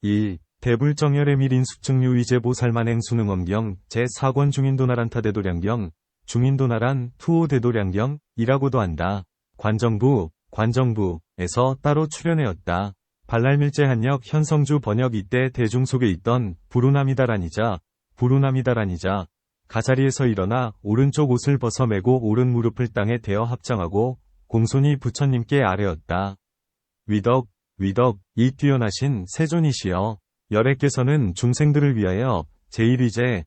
2. 대불정열의 밀인숙증류 위제보살만행 수능엄경 제4권 중인도나란타대도량경 중인도나란 투오대도량경 이라고도 한다. 관정부에서 따로 출연하였다. 발랄밀제 한역 현성주 번역 이때 대중 속에 있던 부루나미다란이자 가자리에서 일어나 오른쪽 옷을 벗어 매고 오른 무릎을 땅에 대어 합장하고 공손히 부처님께 아뢰었다. 위덕 이 뛰어나신 세존이시여 열애께서는 중생들을 위하여 제1위체를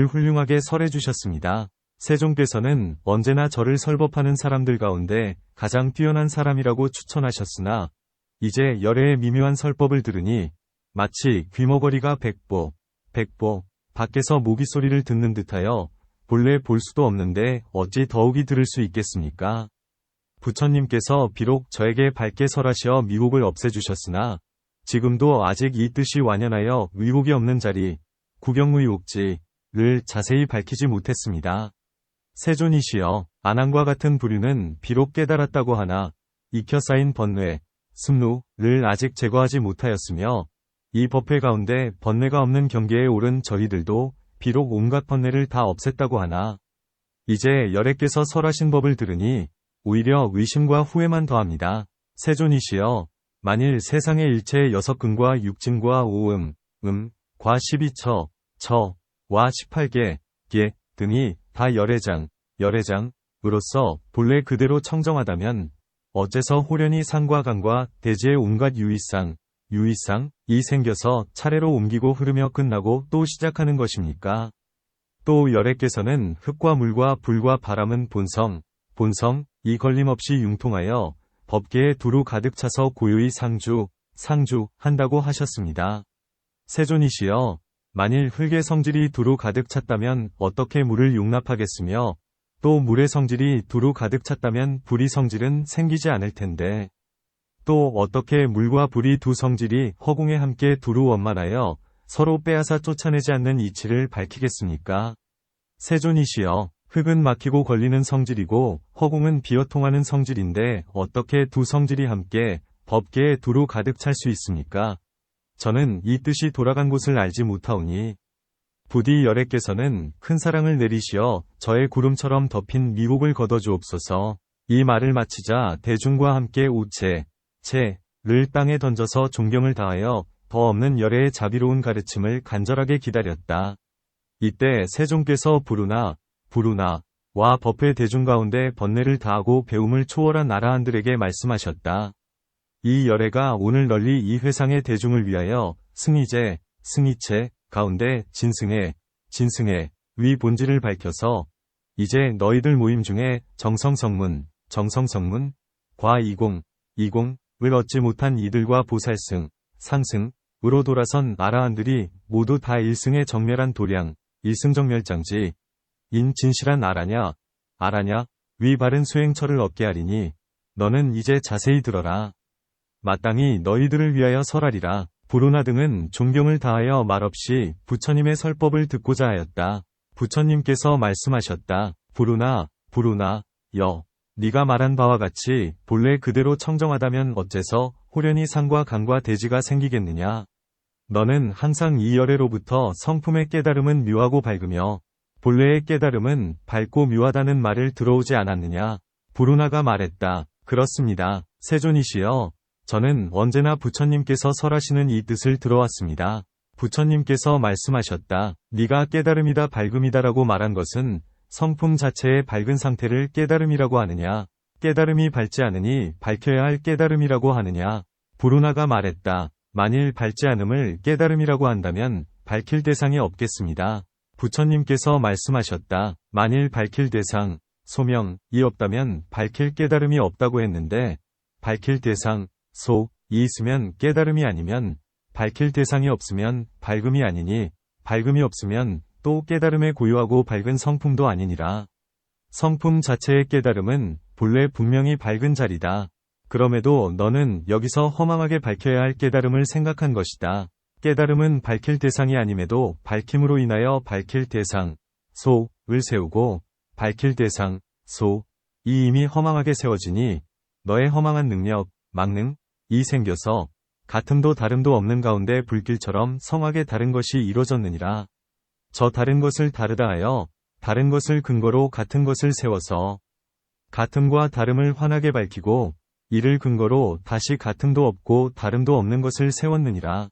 훌륭하게 설해 주셨습니다. 세존께서는 언제나 저를 설법하는 사람들 가운데 가장 뛰어난 사람이라고 추천하셨으나 이제 열애의 미묘한 설법을 들으니 마치 귀머거리가 백보 밖에서 모기 소리를 듣는 듯하여 본래 볼 수도 없는데 어찌 더욱이 들을 수 있겠습니까? 부처님께서 비록 저에게 밝게 설하시어 미혹을 없애주셨으나 지금도 아직 이 뜻이 완연하여 의혹이 없는 자리, 구경의혹지를 자세히 밝히지 못했습니다. 세존이시여, 아난과 같은 부류는 비록 깨달았다고 하나 익혀 쌓인 번뇌, 습루를 아직 제거하지 못하였으며 이 법회 가운데 번뇌가 없는 경계에 오른 저희들도 비록 온갖 번뇌를 다 없앴다고 하나 이제 열애께서 설하신 법을 들으니 오히려 의심과 후회만 더합니다. 세존이시여, 만일 세상의 일체의 6근과 6진과 5과 12처, 와 18개, 등이 다 열애장으로서 본래 그대로 청정하다면 어째서 호련히 상과 강과 대지의 온갖 유의상이 생겨서 차례로 옮기고 흐르며 끝나고 또 시작하는 것입니까? 또 열애께서는 흙과 물과 불과 바람은 본성이 걸림없이 융통하여 법계에 두루 가득 차서 고요히 상주한다고 하셨습니다. 세존이시여, 만일 흙의 성질이 두루 가득 찼다면 어떻게 물을 용납하겠으며 또 물의 성질이 두루 가득 찼다면 불의 성질은 생기지 않을 텐데 또 어떻게 물과 불이 두 성질이 허공에 함께 두루 원만하여 서로 빼앗아 쫓아내지 않는 이치를 밝히겠습니까? 세존이시여, 흙은 막히고 걸리는 성질이고 허공은 비어 통하는 성질인데 어떻게 두 성질이 함께 법계에 두루 가득 찰 수 있습니까? 저는 이 뜻이 돌아간 곳을 알지 못하오니 부디 열애께서는 큰 사랑을 내리시어 저의 구름처럼 덮인 미혹을 걷어주옵소서. 이 말을 마치자 대중과 함께 우체를 땅에 던져서 존경을 다하여 더 없는 열애의 자비로운 가르침을 간절하게 기다렸다. 이때 세존께서 부루나와 법회 대중 가운데 번뇌를 다하고 배움을 초월한 아라한들에게 말씀하셨다. 이 열애가 오늘 널리 이 회상의 대중을 위하여 승의체 가운데 진승의 위 본질을 밝혀서 이제 너희들 모임 중에 정성성문 과 이공을 얻지 못한 이들과 상승으로 돌아선 아라한들이 모두 다 일승의 정멸한 도량, 일승정멸장지 인 진실한 아라냐 위 바른 수행처를 얻게 하리니 너는 이제 자세히 들어라. 마땅히 너희들을 위하여 설하리라. 부루나 등은 존경을 다하여 말없이 부처님의 설법을 듣고자 하였다. 부처님께서 말씀하셨다. 부루나 네가 말한 바와 같이 본래 그대로 청정하다면 어째서 호련히 상과 강과 대지가 생기겠느냐. 너는 항상 이 열애로부터 성품의 깨달음은 묘하고 밝으며 본래의 깨달음은 밝고 묘하다는 말을 들어오지 않았느냐. 부루나가 말했다. 그렇습니다. 세존이시여, 저는 언제나 부처님께서 설하시는 이 뜻을 들어왔습니다. 부처님께서 말씀하셨다. 네가 깨달음이다 밝음이다라고 말한 것은 성품 자체의 밝은 상태를 깨달음이라고 하느냐, 깨달음이 밝지 않으니 밝혀야 할 깨달음이라고 하느냐. 부루나가 말했다. 만일 밝지 않음을 깨달음이라고 한다면 밝힐 대상이 없겠습니다. 부처님께서 말씀하셨다. 만일 밝힐 대상, 소명이 없다면 밝힐 깨달음이 없다고 했는데 밝힐 대상, 소이 있으면 깨달음이 아니면 밝힐 대상이 없으면 밝음이 아니니 밝음이 없으면 또 깨달음의 고유하고 밝은 성품도 아니니라. 성품 자체의 깨달음은 본래 분명히 밝은 자리다. 그럼에도 너는 여기서 허망하게 밝혀야 할 깨달음을 생각한 것이다. 깨달음은 밝힐 대상이 아님에도 밝힘으로 인하여 밝힐 대상, 소를 세우고 밝힐 대상, 소이 이미 허망하게 세워지니 너의 허망한 능력, 망능이 생겨서 같음도 다름도 없는 가운데 불길처럼 성하게 다른 것이 이루어졌느니라. 저 다른 것을 다르다 하여 다른 것을 근거로 같은 것을 세워서 같음과 다름을 환하게 밝히고 이를 근거로 다시 같음도 없고 다름도 없는 것을 세웠느니라.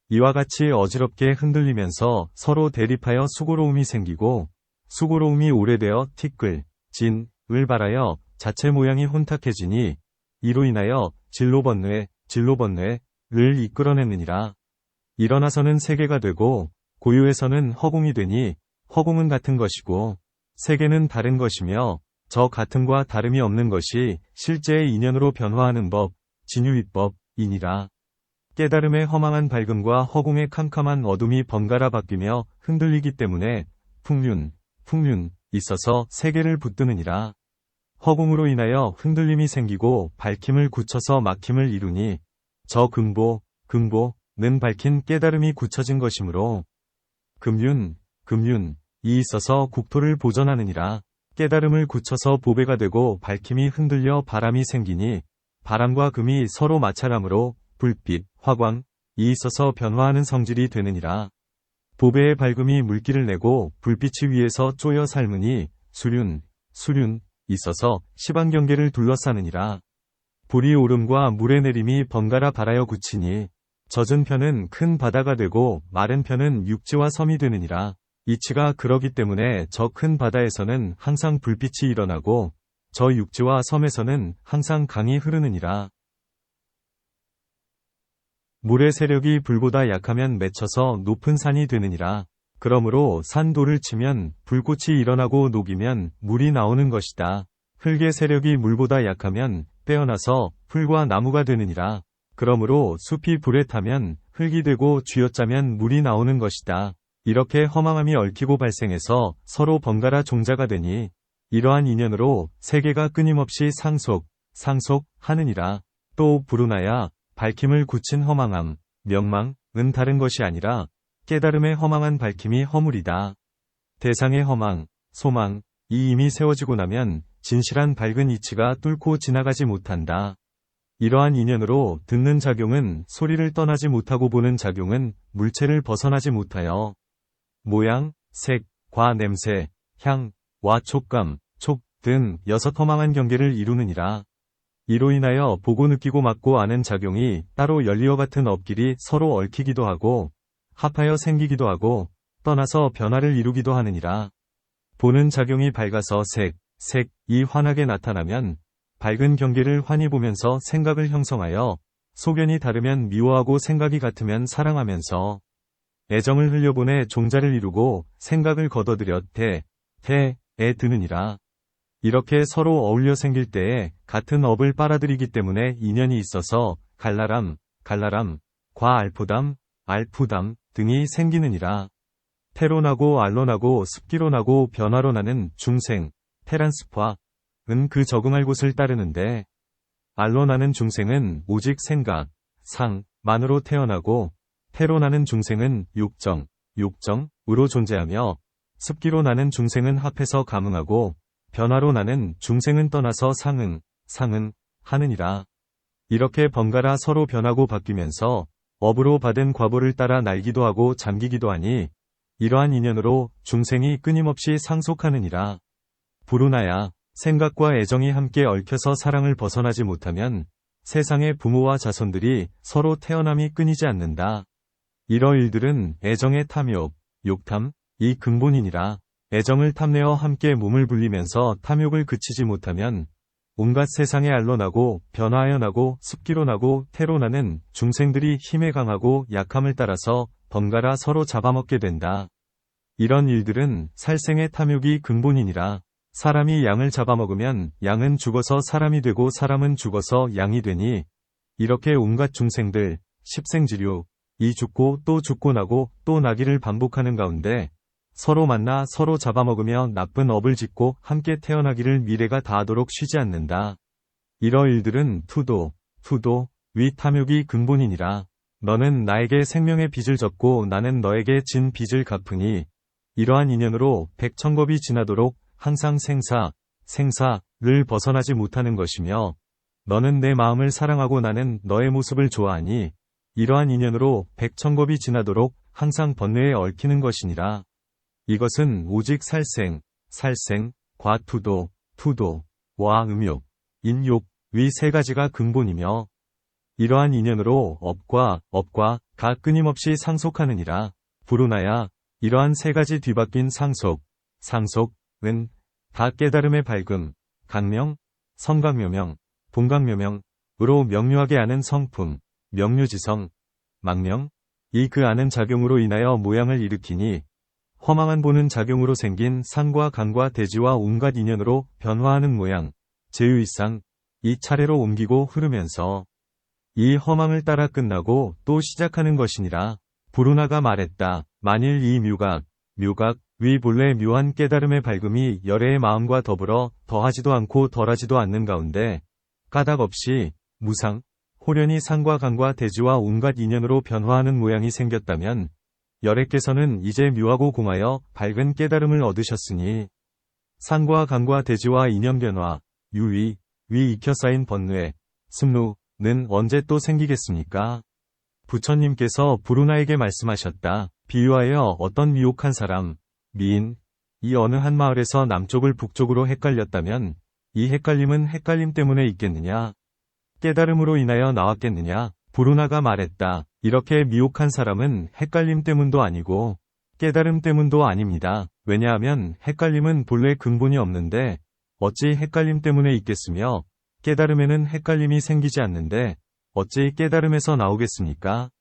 이와 같이 어지럽게 흔들리면서 서로 대립하여 수고로움이 생기고 수고로움이 오래되어 티끌, 진, 을 발하여 자체 모양이 혼탁해지니 이로 인하여 진로번뇌, 를 이끌어냈느니라. 일어나서는 세계가 되고 고유에서는 허공이 되니 허공은 같은 것이고 세계는 다른 것이며 저 같음과 다름이 없는 것이 실제의 인연으로 변화하는 법, 진유이법이니라. 깨달음의 허망한 밝음과 허공의 캄캄한 어둠이 번갈아 바뀌며 흔들리기 때문에 풍륜 있어서 세계를 붙드느니라. 허공으로 인하여 흔들림이 생기고 밝힘을 굳혀서 막힘을 이루니 저 금보는 밝힌 깨달음이 굳혀진 것이므로 금륜이 있어서 국토를 보전하느니라. 깨달음을 굳혀서 보배가 되고 밝힘이 흔들려 바람이 생기니 바람과 금이 서로 마찰하므로 불빛, 화광이 있어서 변화하는 성질이 되느니라. 보배의 밝음이 물기를 내고 불빛이 위에서 쪼여 삶으니 수륜 있어서 시방경계를 둘러싸느니라. 불이 오름과 물의 내림이 번갈아 발하여 굳히니 젖은 편은 큰 바다가 되고 마른 편은 육지와 섬이 되느니라. 이치가 그러기 때문에 저 큰 바다에서는 항상 불빛이 일어나고 저 육지와 섬에서는 항상 강이 흐르느니라. 물의 세력이 불보다 약하면 맺혀서 높은 산이 되느니라. 그러므로 산돌을 치면 불꽃이 일어나고 녹이면 물이 나오는 것이다. 흙의 세력이 물보다 약하면 빼어나서 풀과 나무가 되느니라. 그러므로 숲이 불에 타면 흙이 되고 쥐어짜면 물이 나오는 것이다. 이렇게 허망함이 얽히고 발생해서 서로 번갈아 종자가 되니 이러한 인연으로 세계가 끊임없이 상속하느니라. 또 불운하야 밝힘을 굳힌 허망함, 명망은 다른 것이 아니라 깨달음의 허망한 밝힘이 허물이다. 대상의 허망, 소망이 이미 세워지고 나면 진실한 밝은 이치가 뚫고 지나가지 못한다. 이러한 인연으로 듣는 작용은 소리를 떠나지 못하고 보는 작용은 물체를 벗어나지 못하여 모양, 색, 과 냄새, 향, 와 촉감, 등 6 허망한 경계를 이루느니라. 이로 인하여 보고 느끼고 맡고 아는 작용이 따로 열리와 같은 업길이 서로 얽히기도 하고 합하여 생기기도 하고 떠나서 변화를 이루기도 하느니라. 보는 작용이 밝아서 색이 환하게 나타나면 밝은 경계를 환히 보면서 생각을 형성하여 소견이 다르면 미워하고 생각이 같으면 사랑하면서 애정을 흘려보내 종자를 이루고 생각을 거둬들여 태에 드느니라. 이렇게 서로 어울려 생길 때에 같은 업을 빨아들이기 때문에 인연이 있어서 갈라람, 과 알푸담 등이 생기느니라. 태로 나고 알로 나고 습기로 나고 변화로 나는 중생, 테란스파는 그 적응할 곳을 따르는데 알로 나는 중생은 오직 생각, 상만으로 태어나고 태로 나는 중생은 욕정으로 존재하며 습기로 나는 중생은 합해서 감응하고 변화로 나는 중생은 떠나서 상은 하느니라. 이렇게 번갈아 서로 변하고 바뀌면서 업으로 받은 과보를 따라 날기도 하고 잠기기도 하니 이러한 인연으로 중생이 끊임없이 상속하느니라. 불운하야 생각과 애정이 함께 얽혀서 사랑을 벗어나지 못하면 세상의 부모와 자손들이 서로 태어남이 끊이지 않는다. 이러 일들은 애정의 탐욕, 욕탐이 근본이니라. 애정을 탐내어 함께 몸을 불리면서 탐욕을 그치지 못하면 온갖 세상에 알로 나고 변화하여 나고 습기로 나고 태로 나는 중생들이 힘에 강하고 약함을 따라서 번갈아 서로 잡아먹게 된다. 이런 일들은 살생의 탐욕이 근본이니라. 사람이 양을 잡아먹으면 양은 죽어서 사람이 되고 사람은 죽어서 양이 되니 이렇게 온갖 중생들, 십생지류,이 죽고 또 죽고 나고 또 나기를 반복하는 가운데 서로 만나 서로 잡아먹으며 나쁜 업을 짓고 함께 태어나기를 미래가 다하도록 쉬지 않는다. 이러 일들은 투도, 위 탐욕이 근본이니라. 너는 나에게 생명의 빚을 졌고 나는 너에게 진 빚을 갚으니 이러한 인연으로 백천겁이 지나도록 항상 생사를 벗어나지 못하는 것이며 너는 내 마음을 사랑하고 나는 너의 모습을 좋아하니 이러한 인연으로 백천겁이 지나도록 항상 번뇌에 얽히는 것이니라. 이것은 오직 살생, 과 투도, 와 음욕, 인욕, 위 세 가지가 근본이며 이러한 인연으로 업과 가 끊임없이 상속하느니라. 부르나야 이러한 세 가지 뒤바뀐 상속은 다 깨달음의 밝음, 강명, 선강묘명, 본강묘명으로 명료하게 아는 성품, 명료지성, 망명, 이 그 아는 작용으로 인하여 모양을 일으키니 허망한 보는 작용으로 생긴 상과 강과 대지와 온갖 인연으로 변화하는 모양, 제유이상, 이 차례로 옮기고 흐르면서 이 허망을 따라 끝나고 또 시작하는 것이니라. 부르나가 말했다. 만일 이 묘각, 위 본래 묘한 깨달음의 밝음이 열애의 마음과 더불어 더하지도 않고 덜하지도 않는 가운데 까닭 없이 무상, 호련히 상과 강과 대지와 온갖 인연으로 변화하는 모양이 생겼다면 열애께서는 이제 묘하고 공하여 밝은 깨달음을 얻으셨으니 상과 강과 대지와 인연 변화, 유위, 위 익혀 쌓인 번뇌, 습루는 언제 또 생기겠습니까? 부처님께서 부르나에게 말씀하셨다. 비유하여 어떤 미혹한 사람, 미인, 이 어느 한 마을에서 남쪽을 북쪽으로 헷갈렸다면 이 헷갈림은 헷갈림 때문에 있겠느냐? 깨달음으로 인하여 나왔겠느냐? 부르나가 말했다. 이렇게 미혹한 사람은 헷갈림 때문도 아니고 깨달음 때문도 아닙니다. 왜냐하면 헷갈림은 본래 근본이 없는데 어찌 헷갈림 때문에 있겠으며 깨달음에는 헷갈림이 생기지 않는데 어찌 깨달음에서 나오겠습니까?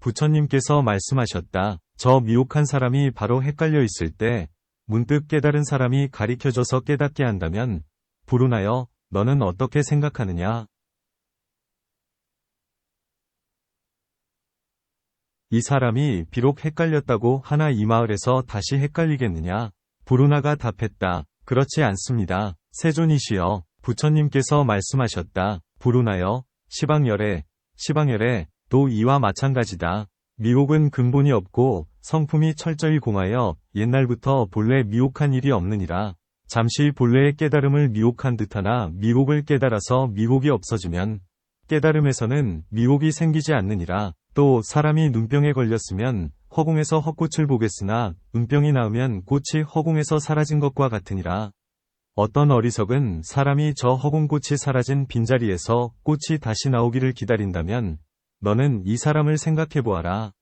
부처님께서 말씀하셨다. 저 미혹한 사람이 바로 헷갈려 있을 때 문득 깨달은 사람이 가리켜줘서 깨닫게 한다면 부르나여 너는 어떻게 생각하느냐? 이 사람이 비록 헷갈렸다고 하나 이 마을에서 다시 헷갈리겠느냐? 부르나가 답했다. 그렇지 않습니다. 세존이시여, 부처님께서 말씀하셨다. 부르나여, 시방열애 도 이와 마찬가지다. 미혹은 근본이 없고 성품이 철저히 공하여 옛날부터 본래 미혹한 일이 없느니라. 잠시 본래의 깨달음을 미혹한 듯하나 미혹을 깨달아서 미혹이 없어지면 깨달음에서는 미혹이 생기지 않느니라. 또 사람이 눈병에 걸렸으면 허공에서 헛꽃을 보겠으나 눈병이 나으면 꽃이 허공에서 사라진 것과 같으니라. 어떤 어리석은 사람이 저 허공꽃이 사라진 빈자리에서 꽃이 다시 나오기를 기다린다면 너는 이 사람을 생각해보아라.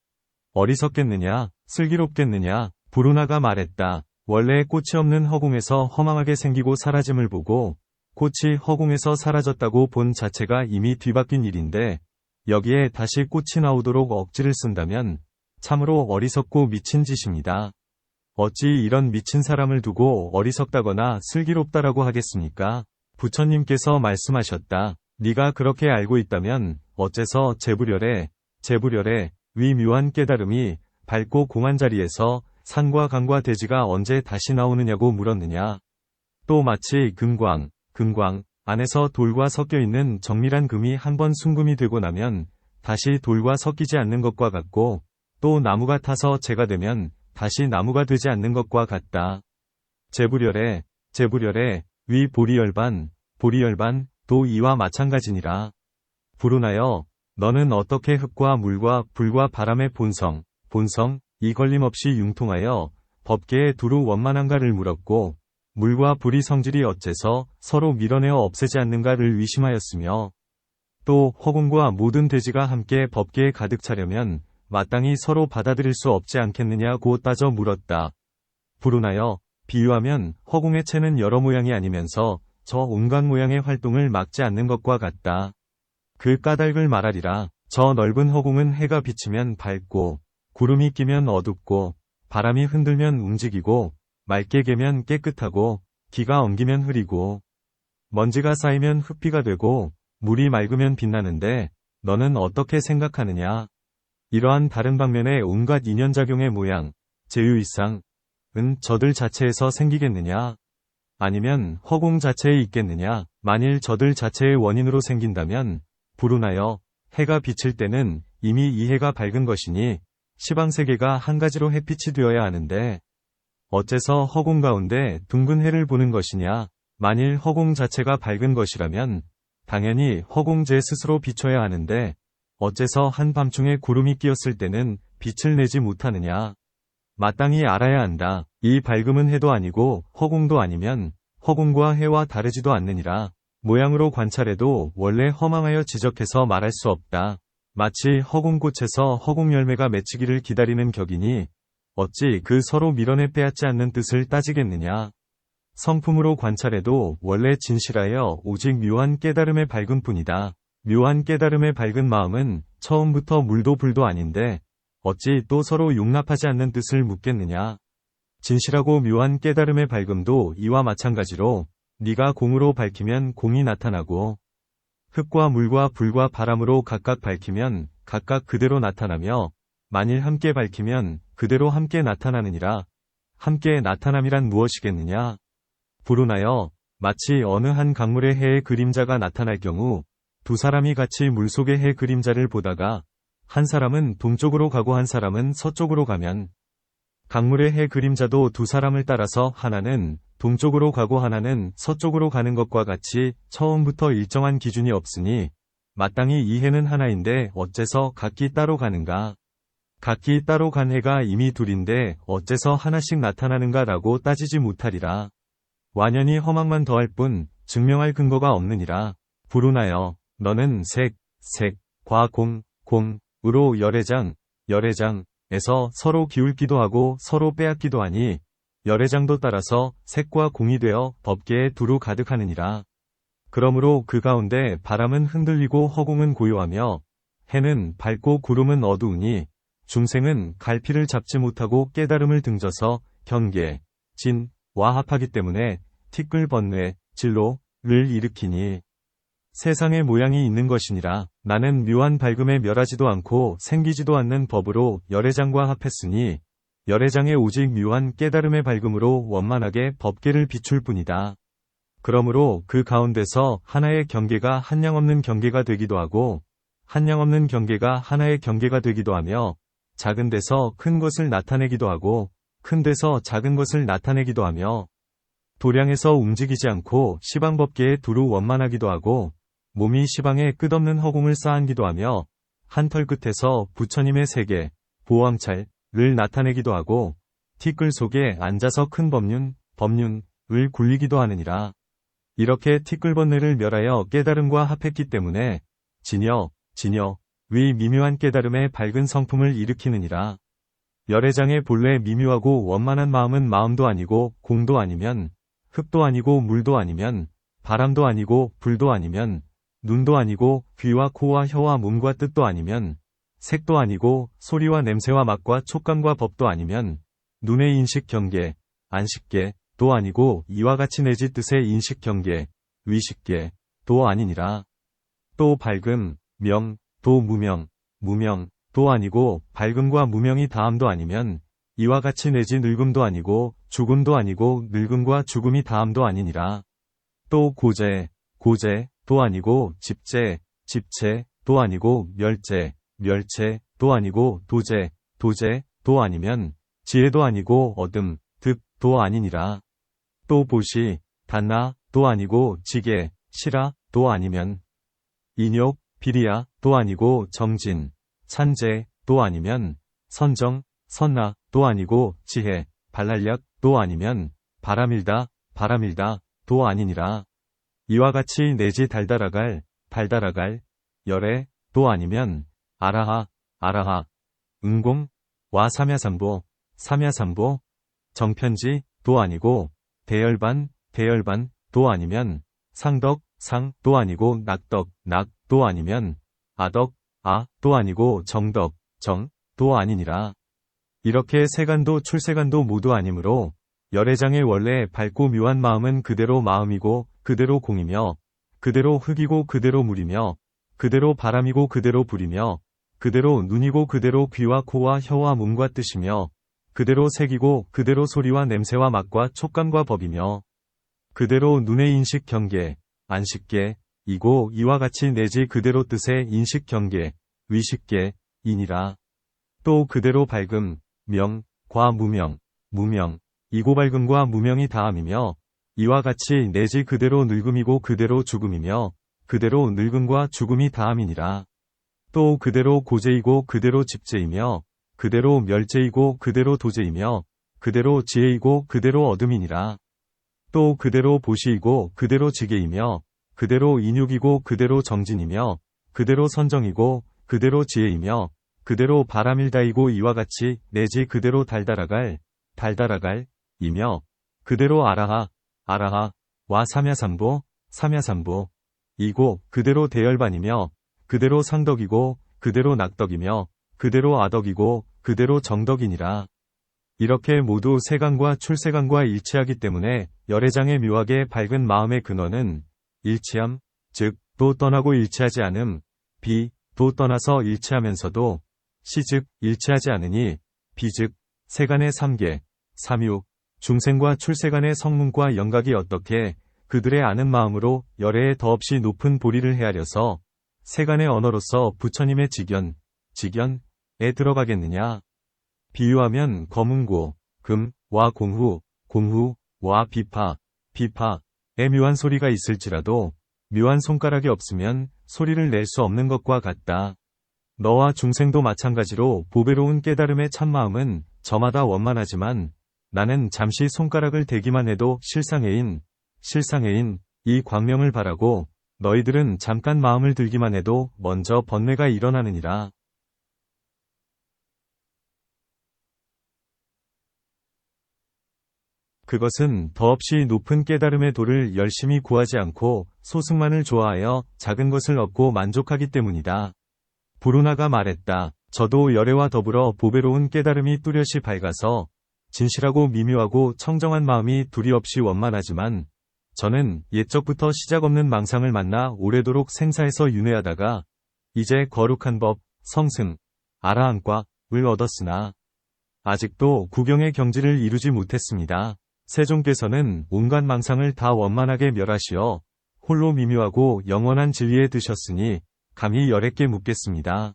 어리석겠느냐, 슬기롭겠느냐? 부르나가 말했다. 원래 꽃이 없는 허공에서 허망하게 생기고 사라짐을 보고 꽃이 허공에서 사라졌다고 본 자체가 이미 뒤바뀐 일인데 여기에 다시 꽃이 나오도록 억지를 쓴다면 참으로 어리석고 미친 짓입니다. 어찌 이런 미친 사람을 두고 어리석다거나 슬기롭다라고 하겠습니까? 부처님께서 말씀하셨다. 네가 그렇게 알고 있다면 어째서 제불열애 위 묘한 깨달음이 밝고 공한 자리에서 산과 강과 대지가 언제 다시 나오느냐고 물었느냐? 또 마치 금광 안에서 돌과 섞여 있는 정밀한 금이 한번 순금이 되고 나면 다시 돌과 섞이지 않는 것과 같고 또 나무가 타서 재가 되면 다시 나무가 되지 않는 것과 같다. 제불열애 위 보리열반 도 이와 마찬가지니라. 부르나여 너는 어떻게 흙과 물과 불과 바람의 본성 이 걸림없이 융통하여 법계에 두루 원만한가를 물었고 물과 불이 성질이 어째서 서로 밀어내어 없애지 않는가를 의심하였으며 또 허공과 모든 대지가 함께 법계에 가득 차려면 마땅히 서로 받아들일 수 없지 않겠느냐고 따져 물었다. 부르나여 비유하면 허공의 채는 여러 모양이 아니면서 저 온갖 모양의 활동을 막지 않는 것과 같다. 그 까닭을 말하리라. 저 넓은 허공은 해가 비치면 밝고 구름이 끼면 어둡고 바람이 흔들면 움직이고 맑게 개면 깨끗하고 기가 엉기면 흐리고 먼지가 쌓이면 흙비가 되고 물이 맑으면 빛나는데 너는 어떻게 생각하느냐? 이러한 다른 방면의 온갖 인연작용의 모양, 제유이상은 저들 자체에서 생기겠느냐? 아니면 허공 자체에 있겠느냐? 만일 저들 자체의 원인으로 생긴다면 부르나여 해가 비칠 때는 이미 이 해가 밝은 것이니 시방세계가 한 가지로 햇빛이 되어야 하는데 어째서 허공 가운데 둥근 해를 보는 것이냐? 만일 허공 자체가 밝은 것이라면 당연히 허공제 스스로 비춰야 하는데 어째서 한밤중에 구름이 끼었을 때는 빛을 내지 못하느냐. 마땅히 알아야 한다. 이 밝음은 해도 아니고 허공도 아니면 허공과 해와 다르지도 않느니라. 모양으로 관찰해도 원래 허망하여 지적해서 말할 수 없다. 마치 허공꽃에서 허공열매가 맺히기를 기다리는 격이니 어찌 그 서로 밀어내 빼앗지 않는 뜻을 따지겠느냐. 성품으로 관찰해도 원래 진실하여 오직 묘한 깨달음의 밝은 뿐이다. 묘한 깨달음의 밝은 마음은 처음부터 물도 불도 아닌데 어찌 또 서로 용납하지 않는 뜻을 묻겠느냐. 진실하고 묘한 깨달음의 밝음도 이와 마찬가지로 네가 공으로 밝히면 공이 나타나고 흙과 물과 불과 바람으로 각각 밝히면 각각 그대로 나타나며 만일 함께 밝히면 그대로 함께 나타나느니라. 함께 나타남이란 무엇이겠느냐. 불운하여 마치 어느 한 강물의 해의 그림자가 나타날 경우 두 사람이 같이 물속의 해 그림자를 보다가 한 사람은 동쪽으로 가고 한 사람은 서쪽으로 가면 강물의 해 그림자도 두 사람을 따라서 하나는 동쪽으로 가고 하나는 서쪽으로 가는 것과 같이 처음부터 일정한 기준이 없으니 마땅히 이 해는 하나인데 어째서 각기 따로 가는가. 각기 따로 간 해가 이미 둘인데 어째서 하나씩 나타나는가 라고 따지지 못하리라. 완연히 허망만 더할 뿐 증명할 근거가 없느니라. 불운하여 너는 색과 공으로 열애장에서 서로 기울기도 하고 서로 빼앗기도 하니 열애장도 따라서 색과 공이 되어 법계에 두루 가득하느니라. 그러므로 그 가운데 바람은 흔들리고 허공은 고요하며 해는 밝고 구름은 어두우니 중생은 갈피를 잡지 못하고 깨달음을 등져서 경계, 진와 합하기 때문에 티끌 번뇌, 진로를 일으키니 세상의 모양이 있는 것이니라. 나는 묘한 밝음에 멸하지도 않고 생기지도 않는 법으로 열애장과 합했으니 열애장에 오직 묘한 깨달음의 밝음으로 원만하게 법계를 비출 뿐이다. 그러므로 그 가운데서 하나의 경계가 한량없는 경계가 되기도 하고 한량없는 경계가 하나의 경계가 되기도 하며 작은 데서 큰 것을 나타내기도 하고 큰 데서 작은 것을 나타내기도 하며 도량에서 움직이지 않고 시방법계에 두루 원만하기도 하고 몸이 시방에 끝없는 허공을 쌓안기도 하며 한 털 끝에서 부처님의 세계, 보왕찰을 나타내기도 하고 티끌 속에 앉아서 큰 법륜을 굴리기도 하느니라. 이렇게 티끌번뇌를 멸하여 깨달음과 합했기 때문에 위 미묘한 깨달음의 밝은 성품을 일으키느니라. 열애장의 본래 미묘하고 원만한 마음은 마음도 아니고 공도 아니면 흙도 아니고 물도 아니면 바람도 아니고 불도 아니면 눈도 아니고 귀와 코와 혀와 몸과 뜻도 아니면 색도 아니고 소리와 냄새와 맛과 촉감과 법도 아니면 눈의 인식 경계, 안식계도 아니고 이와 같이 내지 뜻의 인식 경계, 위식계도 아니니라. 또 밝음, 도 무명도 아니고 밝음과 무명이 다함도 아니면 이와 같이 내지 늙음도 아니고 죽음도 아니고 늙음과 죽음이 다함도 아니니라. 또 고제도 아니고 집체도 아니고 멸체도 아니고 도제도 아니면 지혜도 아니고 어둠, 득도 아니니라. 또 보시, 단나도 아니고 지게, 시라도 아니면 인욕, 비리야도 아니고 정진, 찬제도 아니면 선정, 선나도 아니고 지혜, 발랄약도 아니면 바람일다도 아니니라. 이와 같이 내지 달달아갈, 열애도 아니면 아라하, 응공와 삼야삼보, 정편지도 아니고 대열반도 아니면 상도 아니고 낙도 아니면 아도 아니고 정도 아니니라. 이렇게 세간도 출세간도 모두 아니므로 열애장의 원래 밝고 묘한 마음은 그대로 마음이고 그대로 공이며 그대로 흙이고 그대로 물이며 그대로 바람이고 그대로 불이며 그대로 눈이고 그대로 귀와 코와 혀와 몸과 뜻이며 그대로 색이고 그대로 소리와 냄새와 맛과 촉감과 법이며 그대로 눈의 인식 경계, 안식계이고 이와 같이 내지 그대로 뜻의 인식 경계, 위식계이니라. 또 그대로 밝음, 명과 무명이고 밝음과 무명이 다함이며 이와 같이 내지 그대로 늙음이고 그대로 죽음이며 그대로 늙음과 죽음이 다함이니라. 또 그대로 고재이고 그대로 집재이며 그대로 멸재이고 그대로 도재이며 그대로 지혜이고 그대로 어둠이니라. 또 그대로 보시이고 그대로 지계이며 그대로 인육이고 그대로 정진이며 그대로 선정이고 그대로 지혜이며 그대로 바람일다이고 이와 같이 내지 그대로 달달아갈 이며 그대로 아라하 와 삼야삼보 이고 그대로 대열반이며 그대로 상덕이고 그대로 낙덕이며 그대로 아덕이고 그대로 정덕이니라. 이렇게 모두 세간과 출세간과 일치하기 때문에 열애장의 묘하게 밝은 마음의 근원은 일치함, 즉 도 떠나고 일치하지 않음, 비, 도 떠나서 일치하면서도 시 즉 일치하지 않으니 비 즉 세간의 삼계, 삼육, 중생과 출세간의 성문과 영각이 어떻게 그들의 아는 마음으로 열애에 더없이 높은 보리를 헤아려서 세간의 언어로서 부처님의 직연에 들어가겠느냐. 비유하면 검은고, 금, 와 공후, 와 비파에 묘한 소리가 있을지라도 묘한 손가락이 없으면 소리를 낼 수 없는 것과 같다. 너와 중생도 마찬가지로 보배로운 깨달음의 참마음은 저마다 원만하지만 나는 잠시 손가락을 대기만 해도 실상해인 이 광명을 바라고 너희들은 잠깐 마음을 들기만 해도 먼저 번뇌가 일어나느니라. 그것은 더없이 높은 깨달음의 도를 열심히 구하지 않고 소승만을 좋아하여 작은 것을 얻고 만족하기 때문이다. 부르나가 말했다. 저도 열애와 더불어 보배로운 깨달음이 뚜렷이 밝아서 진실하고 미묘하고 청정한 마음이 두리 없이 원만하지만 저는 옛적부터 시작 없는 망상을 만나 오래도록 생사에서 윤회하다가 이제 거룩한 법, 성승, 아라한과를 얻었으나 아직도 구경의 경지를 이루지 못했습니다. 세종께서는 온갖 망상을 다 원만하게 멸하시어 홀로 미묘하고 영원한 진리에 드셨으니 감히 열애께 묻겠습니다.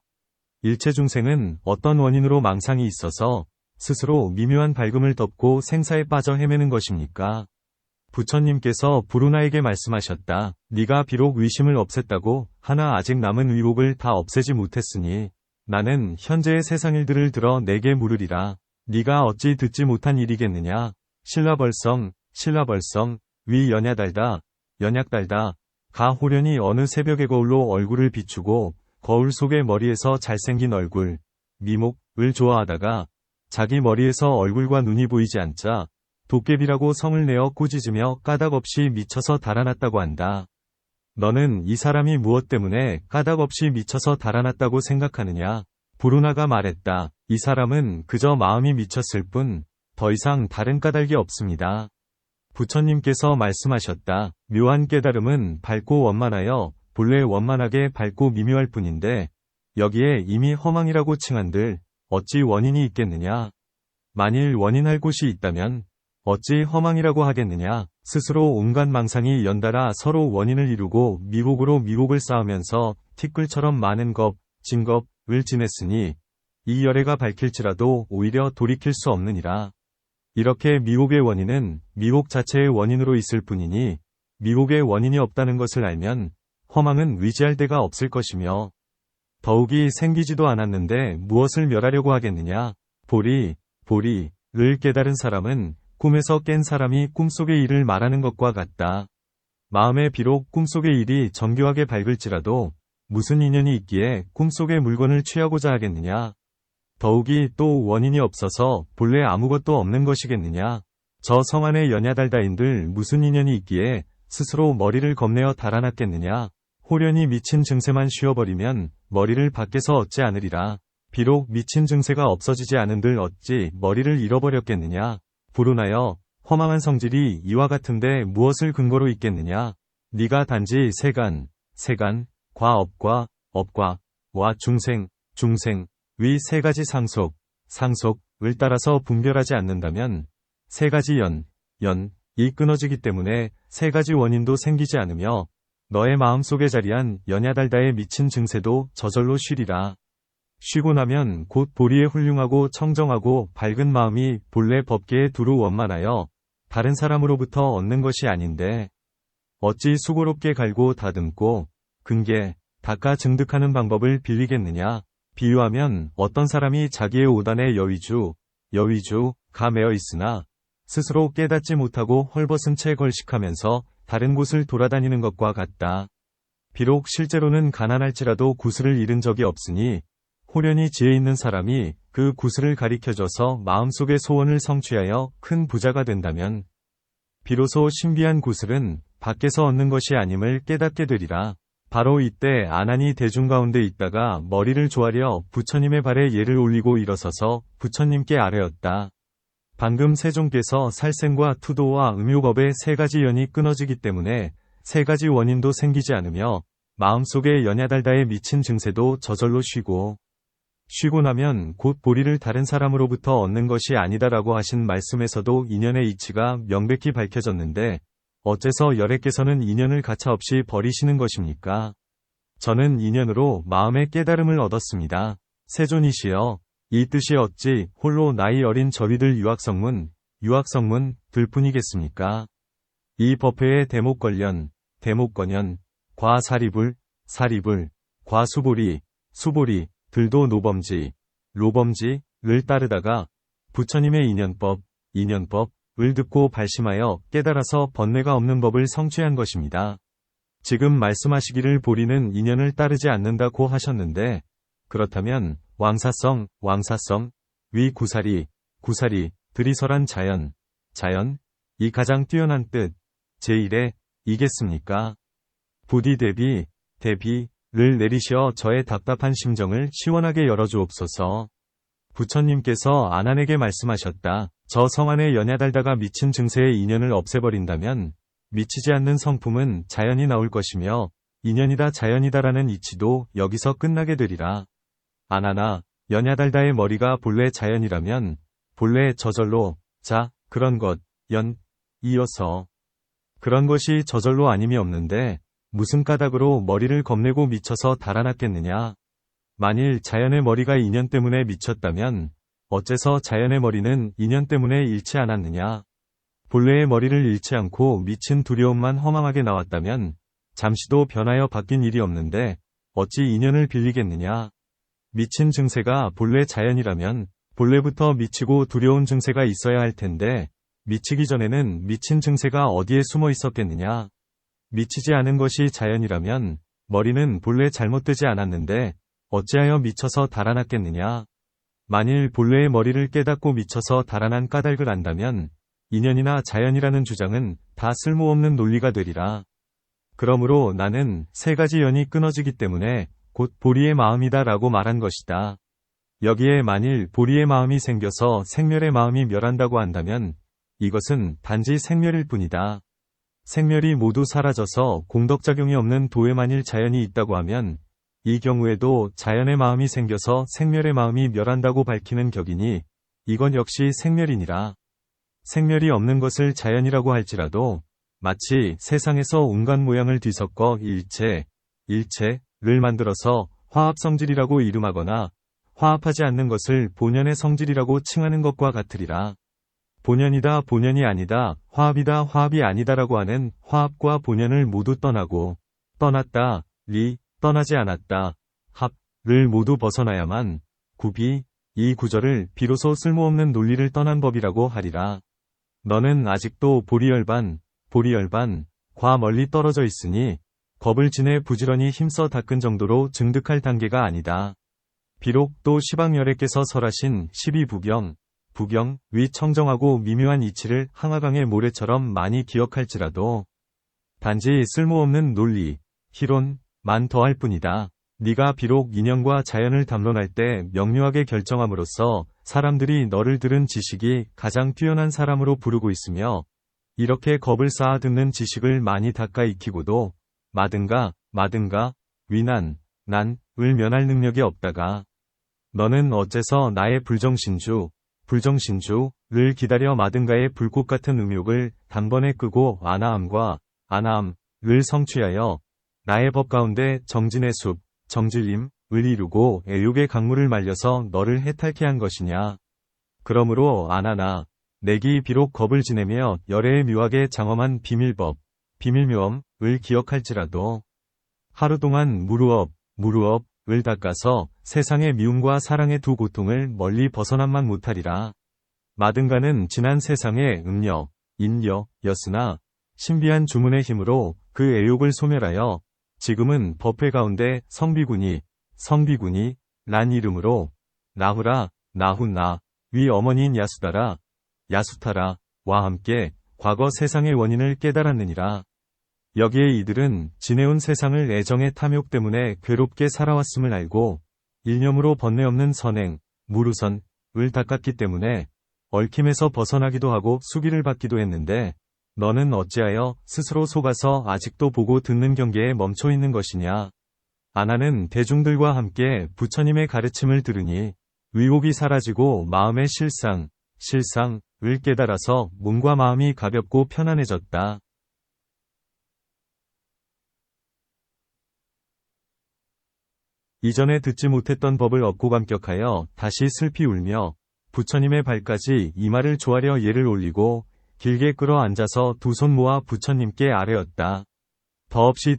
일체 중생은 어떤 원인으로 망상이 있어서 스스로 미묘한 밝음을 덮고 생사에 빠져 헤매는 것입니까? 부처님께서 부르나에게 말씀하셨다. 네가 비록 의심을 없앴다고 하나 아직 남은 의혹을 다 없애지 못했으니 나는 현재의 세상 일들을 들어 내게 물으리라. 네가 어찌 듣지 못한 일이겠느냐. 신라벌성, 위 연약달다, 가 호련히 어느 새벽의 거울로 얼굴을 비추고 거울 속의 머리에서 잘생긴 얼굴, 미목을 좋아하다가 자기 머리에서 얼굴과 눈이 보이지 않자 도깨비라고 성을 내어 꾸짖으며 까닭없이 미쳐서 달아났다고 한다. 너는 이 사람이 무엇 때문에 까닭없이 미쳐서 달아났다고 생각하느냐? 부르나가 말했다. 이 사람은 그저 마음이 미쳤을 뿐 더 이상 다른 까닭이 없습니다. 부처님께서 말씀하셨다. 묘한 깨달음은 밝고 원만하여 본래 원만하게 밝고 미묘할 뿐인데 여기에 이미 허망이라고 칭한들 어찌 원인이 있겠느냐? 만일 원인할 곳이 있다면 어찌 허망이라고 하겠느냐? 스스로 온갖 망상이 연달아 서로 원인을 이루고 미혹으로 미혹을 쌓으면서 티끌처럼 많은 진겁을 지냈으니 이 열애가 밝힐지라도 오히려 돌이킬 수 없느니라. 이렇게 미혹의 원인은 미혹 자체의 원인으로 있을 뿐이니 미혹의 원인이 없다는 것을 알면 허망은 위지할 데가 없을 것이며 더욱이 생기지도 않았는데 무엇을 멸하려고 하겠느냐. 보리를 깨달은 사람은 꿈에서 깬 사람이 꿈속의 일을 말하는 것과 같다. 마음에 비록 꿈속의 일이 정교하게 밝을지라도 무슨 인연이 있기에 꿈속의 물건을 취하고자 하겠느냐. 더욱이 또 원인이 없어서 본래 아무것도 없는 것이겠느냐. 저 성안의 연야달다인들 무슨 인연이 있기에 스스로 머리를 겁내어 달아났겠느냐. 호련히 미친 증세만 쉬어버리면 머리를 밖에서 얻지 않으리라. 비록 미친 증세가 없어지지 않은들 어찌 머리를 잃어버렸겠느냐. 부르나여 허망한 성질이 이와 같은데 무엇을 근거로 있겠느냐. 네가 단지 세간, 업과 와 중생, 위 세 가지 상속을 따라서 분별하지 않는다면 세 가지 연이 끊어지기 때문에 세 가지 원인도 생기지 않으며 너의 마음속에 자리한 연야달다의 미친 증세도 저절로 쉬리라. 쉬고 나면 곧 보리의 훌륭하고 청정하고 밝은 마음이 본래 법계에 두루 원만하여 다른 사람으로부터 얻는 것이 아닌데 어찌 수고롭게 갈고 다듬고 근계 닦아 증득하는 방법을 빌리겠느냐. 비유하면 어떤 사람이 자기의 오단에 여위주가 매어 있으나 스스로 깨닫지 못하고 헐벗은 채 걸식하면서 다른 곳을 돌아다니는 것과 같다. 비록 실제로는 가난할지라도 구슬을 잃은 적이 없으니 호련히 지혜 있는 사람이 그 구슬을 가리켜줘서 마음속의 소원을 성취하여 큰 부자가 된다면 비로소 신비한 구슬은 밖에서 얻는 것이 아님을 깨닫게 되리라. 바로 이때 아난이 대중 가운데 있다가 머리를 조아려 부처님의 발에 예를 올리고 일어서서 부처님께 아뢰었다. 방금 세종께서 살생과 투도와 음욕업의 세 가지 연이 끊어지기 때문에 세 가지 원인도 생기지 않으며 마음속에 연야달다에 미친 증세도 저절로 쉬고 나면 곧 보리를 다른 사람으로부터 얻는 것이 아니다라고 하신 말씀에서도 인연의 이치가 명백히 밝혀졌는데 어째서 열애께서는 인연을 가차없이 버리시는 것입니까? 저는 인연으로 마음의 깨달음을 얻었습니다. 세존이시여, 이 뜻이 어찌 홀로 나이 어린 저희들 유학성문 들뿐이겠습니까? 이 법회의 대목걸련, 과사리불, 과수보리, 들도 로범지를 따르다가 부처님의 인연법을 듣고 발심하여 깨달아서 번뇌가 없는 법을 성취한 것입니다. 지금 말씀하시기를 보리는 인연을 따르지 않는다고 하셨는데 그렇다면 왕사성, 위 구사리, 들이설한 자연, 이 가장 뛰어난 뜻, 제1의 이겠습니까? 부디 대비를 내리시어 저의 답답한 심정을 시원하게 열어주옵소서. 부처님께서 아난에게 말씀하셨다. 저 성안에 연야달다가 미친 증세의 인연을 없애버린다면 미치지 않는 성품은 자연이 나올 것이며 인연이다 자연이다라는 이치도 여기서 끝나게 되리라. 아난아, 연야달다의 머리가 본래 자연이라면 본래 저절로 그런 것, 이어서 그런 것이 저절로 아님이 없는데 무슨 까닭으로 머리를 겁내고 미쳐서 달아났겠느냐. 만일 자연의 머리가 인연 때문에 미쳤다면 어째서 자연의 머리는 인연 때문에 잃지 않았느냐. 본래의 머리를 잃지 않고 미친 두려움만 허망하게 나왔다면 잠시도 변하여 바뀐 일이 없는데 어찌 인연을 빌리겠느냐. 미친 증세가 본래 자연이라면 본래부터 미치고 두려운 증세가 있어야 할 텐데 미치기 전에는 미친 증세가 어디에 숨어 있었겠느냐. 미치지 않은 것이 자연이라면 머리는 본래 잘못되지 않았는데 어찌하여 미쳐서 달아났겠느냐. 만일 본래의 머리를 깨닫고 미쳐서 달아난 까닭을 안다면 인연이나 자연이라는 주장은 다 쓸모없는 논리가 되리라. 그러므로 나는 세 가지 연이 끊어지기 때문에 곧 보리의 마음이다 라고 말한 것이다. 여기에 만일 보리의 마음이 생겨서 생멸의 마음이 멸한다고 한다면 이것은 단지 생멸일 뿐이다. 생멸이 모두 사라져서 공덕작용이 없는 도에 만일 자연이 있다고 하면 이 경우에도 자연의 마음이 생겨서 생멸의 마음이 멸한다고 밝히는 격이니 이건 역시 생멸이니라. 생멸이 없는 것을 자연이라고 할지라도 마치 세상에서 온갖 모양을 뒤섞어 일체를 만들어서 화합성질이라고 이름하거나 화합하지 않는 것을 본연의 성질이라고 칭하는 것과 같으리라. 본연이다 본연이 아니다 화합이다 화합이 아니다라고 하는 화합과 본연을 모두 떠나고 떠났다 떠나지 않았다 합을 모두 벗어나야만 이 구절을 비로소 쓸모없는 논리를 떠난 법이라고 하리라. 너는 아직도 보리열반 과 멀리 떨어져 있으니 겁을 지내 부지런히 힘써 닦은 정도로 증득할 단계가 아니다. 비록 또 시방열애께서 설하신 12부경 위 청정하고 미묘한 이치를 항아강의 모래처럼 많이 기억할지라도 단지 쓸모없는 논리, 희론만 더할 뿐이다. 네가 비록 인연과 자연을 담론할 때 명료하게 결정함으로써 사람들이 너를 들은 지식이 가장 뛰어난 사람으로 부르고 있으며 이렇게 겁을 쌓아 듣는 지식을 많이 닦아 익히고도 마든가 위난을 면할 능력이 없다가 너는 어째서 나의 불정신주를 기다려 마든가의 불꽃 같은 음욕을 단번에 끄고 안아함을 성취하여 나의 법 가운데 정진의 숲, 정질림을 이루고 애욕의 강물을 말려서 너를 해탈케 한 것이냐. 그러므로 아나나 내기 비록 겁을 지내며 열애의 묘하게 장엄한 비밀법, 비밀묘엄을 기억할지라도 하루 동안 무르업을 닦아서 세상의 미움과 사랑의 두 고통을 멀리 벗어난만 못하리라. 마든가는 지난 세상의 인력이었으나 신비한 주문의 힘으로 그 애욕을 소멸하여 지금은 법회 가운데 성비군이 란 이름으로 나후나 위 어머니인 야수타라와 함께 과거 세상의 원인을 깨달았느니라. 여기에 이들은 지내온 세상을 애정의 탐욕 때문에 괴롭게 살아왔음을 알고 일념으로 번뇌 없는 선행, 무루선을 닦았기 때문에 얽힘에서 벗어나기도 하고 수기를 받기도 했는데 너는 어찌하여 스스로 속아서 아직도 보고 듣는 경계에 멈춰 있는 것이냐. 아나는 대중들과 함께 부처님의 가르침을 들으니 의혹이 사라지고 마음의 실상을 깨달아서 몸과 마음이 가볍고 편안해졌다. 이전에 듣지 못했던 법을 얻고 감격하여 다시 슬피 울며 부처님의 발까지 이마를 조아려 예를 올리고 길게 끌어앉아서 두 손 모아 부처님께 아뢰었다. 더없이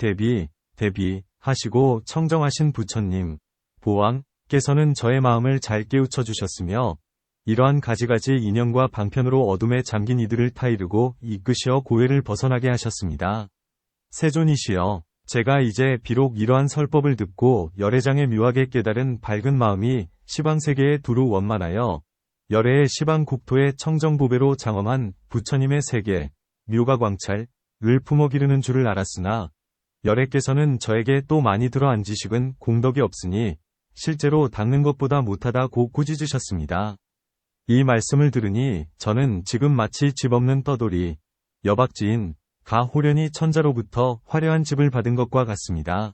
대비하시고 청정하신 부처님, 보왕께서는 저의 마음을 잘 깨우쳐 주셨으며 이러한 가지가지 인연과 방편으로 어둠에 잠긴 이들을 타이르고 이끄시어 고해를 벗어나게 하셨습니다. 세존이시여, 제가 이제 비록 이러한 설법을 듣고 열애장의 묘하게 깨달은 밝은 마음이 시방세계에 두루 원만하여 열애의 시방국토의 청정보배로 장엄한 부처님의 세계, 묘가 광찰을 품어 기르는 줄을 알았으나 열애께서는 저에게 또 많이 들어 앉으식은 공덕이 없으니 실제로 닦는 것보다 못하다 고 꾸짖으셨습니다. 이 말씀을 들으니 저는 지금 마치 집 없는 떠돌이, 여박지인 호련이 천자로부터 화려한 집을 받은 것과 같습니다.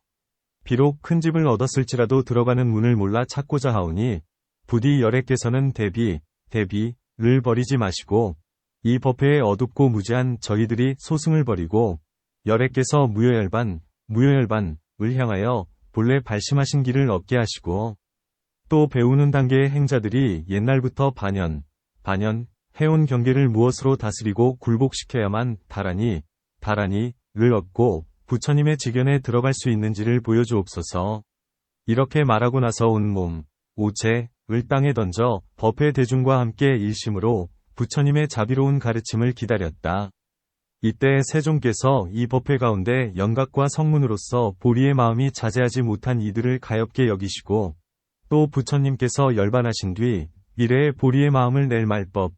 비록 큰 집을 얻었을지라도 들어가는 문을 몰라 찾고자 하오니 부디 열애께서는 대비를 버리지 마시고 이 법회에 어둡고 무지한 저희들이 소승을 버리고 열애께서 무효열반을 향하여 본래 발심하신 길을 얻게 하시고 또 배우는 단계의 행자들이 옛날부터 반연 해온 경계를 무엇으로 다스리고 굴복시켜야만 다라니를 얻고 부처님의 직연에 들어갈 수 있는지를 보여주옵소서. 이렇게 말하고 나서 온몸, 오체를 땅에 던져 법회 대중과 함께 일심으로 부처님의 자비로운 가르침을 기다렸다. 이때 세종께서 이 법회 가운데 영각과 성문으로서 보리의 마음이 자제하지 못한 이들을 가엾게 여기시고 또 부처님께서 열반하신 뒤 미래의 보리의 마음을 낼 말법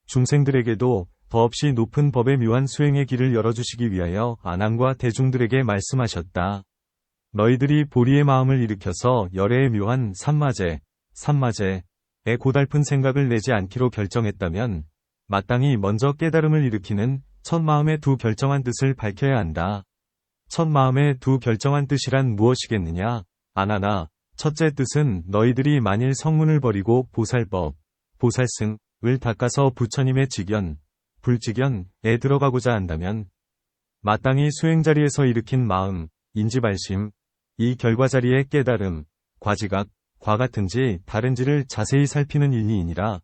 중생들에게도 더없이 높은 법의 묘한 수행의 길을 열어주시기 위하여 안왕과 대중들에게 말씀하셨다. 너희들이 보리의 마음을 일으켜서 열애의 묘한 삼마제의 고달픈 생각을 내지 않기로 결정했다면 마땅히 먼저 깨달음을 일으키는 첫 마음의 두 결정한 뜻을 밝혀야 한다. 첫 마음의 두 결정한 뜻이란 무엇이겠느냐? 아나나, 첫째 뜻은 너희들이 만일 성문을 버리고 보살승을 닦아서 부처님의 불직연에 들어가고자 한다면 마땅히 수행자리에서 일으킨 마음, 인지발심, 이 결과자리의 깨달음, 과지각과 같은지 다른지를 자세히 살피는 일이니라.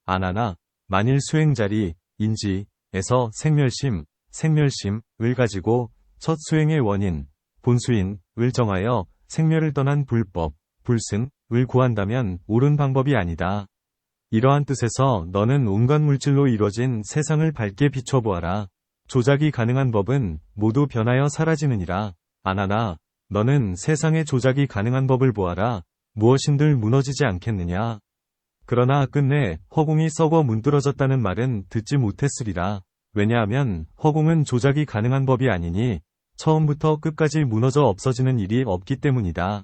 아나나, 만일 수행자리, 인지에서 생멸심을 가지고 첫 수행의 원인, 본수인을 정하여 생멸을 떠난 불승을 구한다면 옳은 방법이 아니다. 이러한 뜻에서 너는 온갖 물질로 이루어진 세상을 밝게 비춰보아라. 조작이 가능한 법은 모두 변하여 사라지느니라. 아나나, 너는 세상의 조작이 가능한 법을 보아라. 무엇인들 무너지지 않겠느냐. 그러나 끝내 허공이 썩어 문드러졌다는 말은 듣지 못했으리라. 왜냐하면 허공은 조작이 가능한 법이 아니니 처음부터 끝까지 무너져 없어지는 일이 없기 때문이다.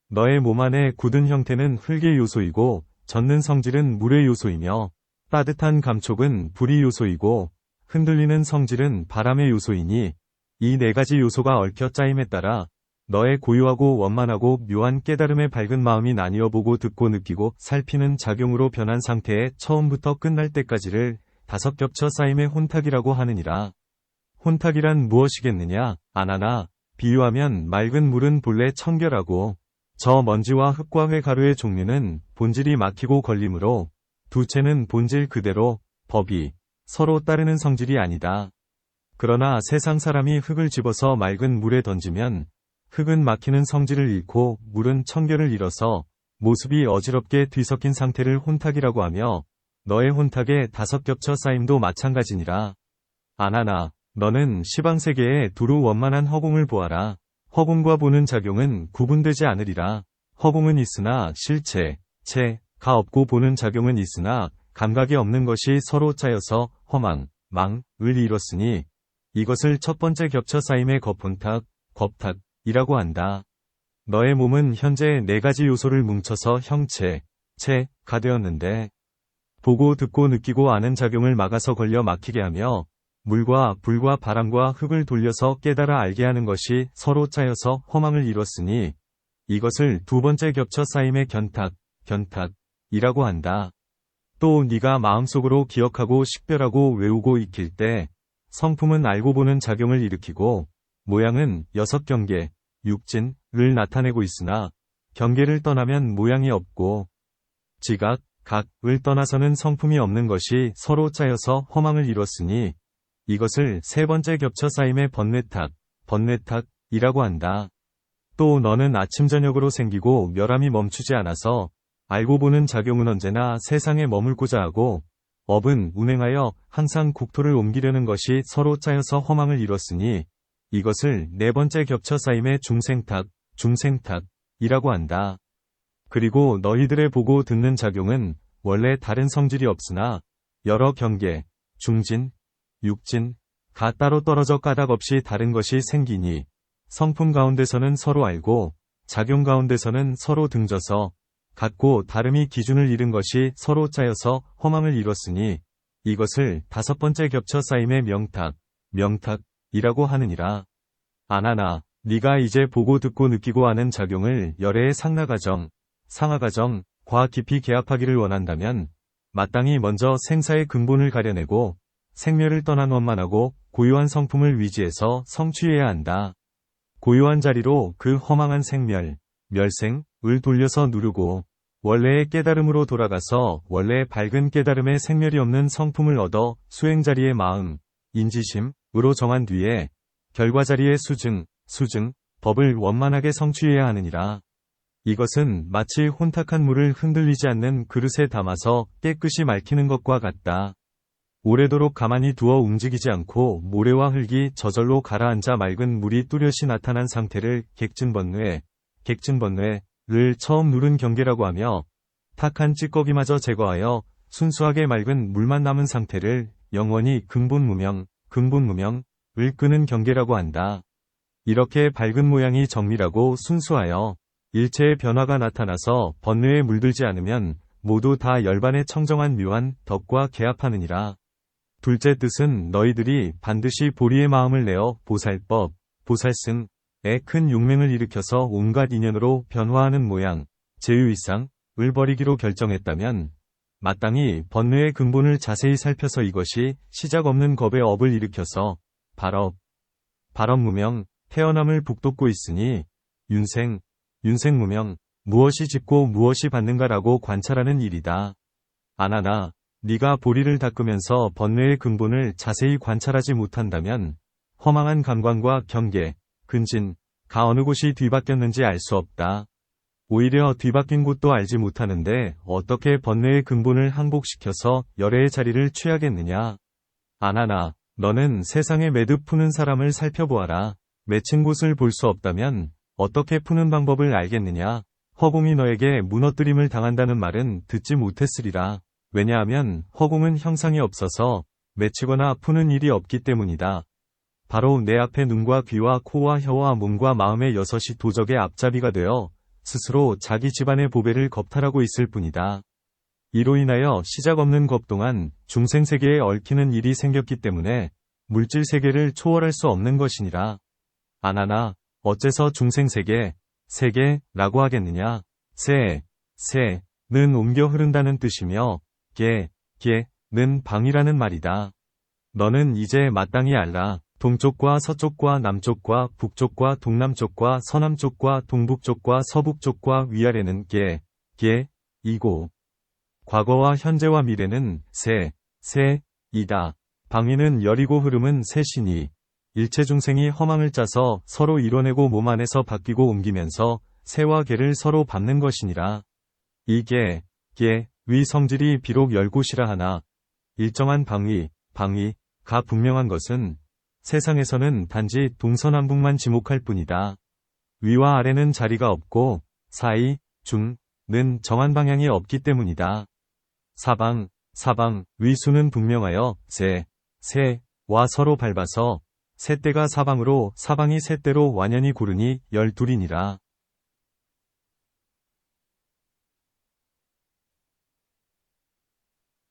너의 몸 안의 굳은 형태는 흙의 요소이고 젖는 성질은 물의 요소이며 따뜻한 감촉은 불의 요소이고 흔들리는 성질은 바람의 요소이니 이 네 가지 요소가 얽혀 짜임에 따라 너의 고요하고 원만하고 묘한 깨달음의 밝은 마음이 나뉘어 보고 듣고 느끼고 살피는 작용으로 변한 상태에 처음부터 끝날 때까지를 다섯 겹쳐 쌓임의 혼탁이라고 하느니라. 혼탁이란 무엇이겠느냐? 아나나, 비유하면 맑은 물은 본래 청결하고 저 먼지와 흙과 회가루의 종류는 본질이 막히고 걸림으로 두체는 본질 그대로 법이 서로 따르는 성질이 아니다. 그러나 세상 사람이 흙을 집어서 맑은 물에 던지면 흙은 막히는 성질을 잃고 물은 청결을 잃어서 모습이 어지럽게 뒤섞인 상태를 혼탁이라고 하며 너의 혼탁에 다섯 겹쳐 쌓임도 마찬가지니라. 아나나, 너는 시방세계에 두루 원만한 허공을 보아라. 허공과 보는 작용은 구분되지 않으리라. 허공은 있으나 실체, 가 없고 보는 작용은 있으나 감각이 없는 것이 서로 짜여서 허망, 망을 이뤘으니 이것을 첫 번째 겹쳐 쌓임의 겁혼탁, 겁탁이라고 한다. 너의 몸은 현재 네 가지 요소를 뭉쳐서 형체, 가 되었는데 보고 듣고 느끼고 아는 작용을 막아서 걸려 막히게 하며 물과 불과 바람과 흙을 돌려서 깨달아 알게 하는 것이 서로 짜여서 허망을 이뤘으니 이것을 두 번째 겹쳐 쌓임의 견탁이라고 한다. 또 네가 마음속으로 기억하고 식별하고 외우고 익힐 때 성품은 알고 보는 작용을 일으키고 모양은 여섯 경계, 육진을 나타내고 있으나 경계를 떠나면 모양이 없고 지각, 각을 떠나서는 성품이 없는 것이 서로 짜여서 허망을 이뤘으니 이것을 세 번째 겹쳐 쌓임의 번뇌탁이라고 한다. 또 너는 아침 저녁으로 생기고 멸함이 멈추지 않아서 알고 보는 작용은 언제나 세상에 머물고자 하고 업은 운행하여 항상 국토를 옮기려는 것이 서로 짜여서 허망을 이뤘으니 이것을 네 번째 겹쳐 쌓임의 중생탁이라고 한다. 그리고 너희들의 보고 듣는 작용은 원래 다른 성질이 없으나 여러 경계, 중진, 육진, 가 따로 떨어져 까닭 없이 다른 것이 생기니 성품 가운데서는 서로 알고 작용 가운데서는 서로 등져서 같고 다름이 기준을 잃은 것이 서로 짜여서 허망을 이뤘으니 이것을 다섯 번째 겹쳐 쌓임의 명탁이라고 하느니라. 아나나, 네가 이제 보고 듣고 느끼고 아는 작용을 열애의 상나가정, 상하가정과 깊이 개합하기를 원한다면 마땅히 먼저 생사의 근본을 가려내고 생멸을 떠난 원만하고 고유한 성품을 위지해서 성취해야 한다. 고유한 자리로 그 허망한 생멸, 멸생을 돌려서 누르고 원래의 깨달음으로 돌아가서 원래의 밝은 깨달음의 생멸이 없는 성품을 얻어 수행 자리의 마음, 인지심으로 정한 뒤에 결과 자리의 수증, 법을 원만하게 성취해야 하느니라. 이것은 마치 혼탁한 물을 흔들리지 않는 그릇에 담아서 깨끗이 맑히는 것과 같다. 오래도록 가만히 두어 움직이지 않고 모래와 흙이 저절로 가라앉아 맑은 물이 뚜렷이 나타난 상태를 객증번뇌를 처음 누른 경계라고 하며 탁한 찌꺼기마저 제거하여 순수하게 맑은 물만 남은 상태를 영원히 근본무명을 끄는 경계라고 한다. 이렇게 밝은 모양이 정밀하고 순수하여 일체의 변화가 나타나서 번뇌에 물들지 않으면 모두 다 열반의 청정한 묘한 덕과 개합하느니라. 둘째 뜻은 너희들이 반드시 보리의 마음을 내어 보살법, 보살승의 큰 용맹을 일으켜서 온갖 인연으로 변화하는 모양, 제유이상을 버리기로 결정했다면 마땅히 번뇌의 근본을 자세히 살펴서 이것이 시작 없는 겁의 업을 일으켜서 발업무명, 태어남을 북돋고 있으니 윤생무명, 무엇이 짓고 무엇이 받는가라고 관찰하는 일이다. 아나나, 네가 보리를 닦으면서 번뇌의 근본을 자세히 관찰하지 못한다면 허망한 감관과 경계, 근진가 어느 곳이 뒤바뀌었는지 알 수 없다. 오히려 뒤바뀐 곳도 알지 못하는데 어떻게 번뇌의 근본을 항복시켜서 열애의 자리를 취하겠느냐. 아나나, 너는 세상에 매듭 푸는 사람을 살펴보아라. 맺힌 곳을 볼 수 없다면 어떻게 푸는 방법을 알겠느냐. 허공이 너에게 무너뜨림을 당한다는 말은 듣지 못했으리라. 왜냐하면 허공은 형상이 없어서 맺히거나 푸는 일이 없기 때문이다. 바로 내 앞에 눈과 귀와 코와 혀와 몸과 마음의 여섯이 도적의 앞잡이가 되어 스스로 자기 집안의 보배를 겁탈하고 있을 뿐이다. 이로 인하여 시작 없는 겁 동안 중생세계에 얽히는 일이 생겼기 때문에 물질세계를 초월할 수 없는 것이니라. 아나나, 어째서 세계라고 하겠느냐. 는 옮겨 흐른다는 뜻이며 는 방이라는 말이다. 너는 이제 마땅히 알라. 동쪽과 서쪽과 남쪽과 북쪽과 동남쪽과 서남쪽과 동북쪽과 서북쪽과 위아래는 이고 과거와 현재와 미래는 이다. 방위는 열이고 흐름은 셋이니 일체 중생이 허망을 짜서 서로 이뤄내고 몸 안에서 바뀌고 옮기면서 새와 개를 서로 밟는 것이니라. 이 개, 위 성질이 비록 열곳이라 하나 일정한 방위가 분명한 것은 세상에서는 단지 동서남북만 지목할 뿐이다. 위와 아래는 자리가 없고 사이, 중는 정한 방향이 없기 때문이다. 사방, 위수는 분명하여 세와 서로 밟아서 셋대가 사방으로 사방이 셋대로 완연히 고르니 12이니라.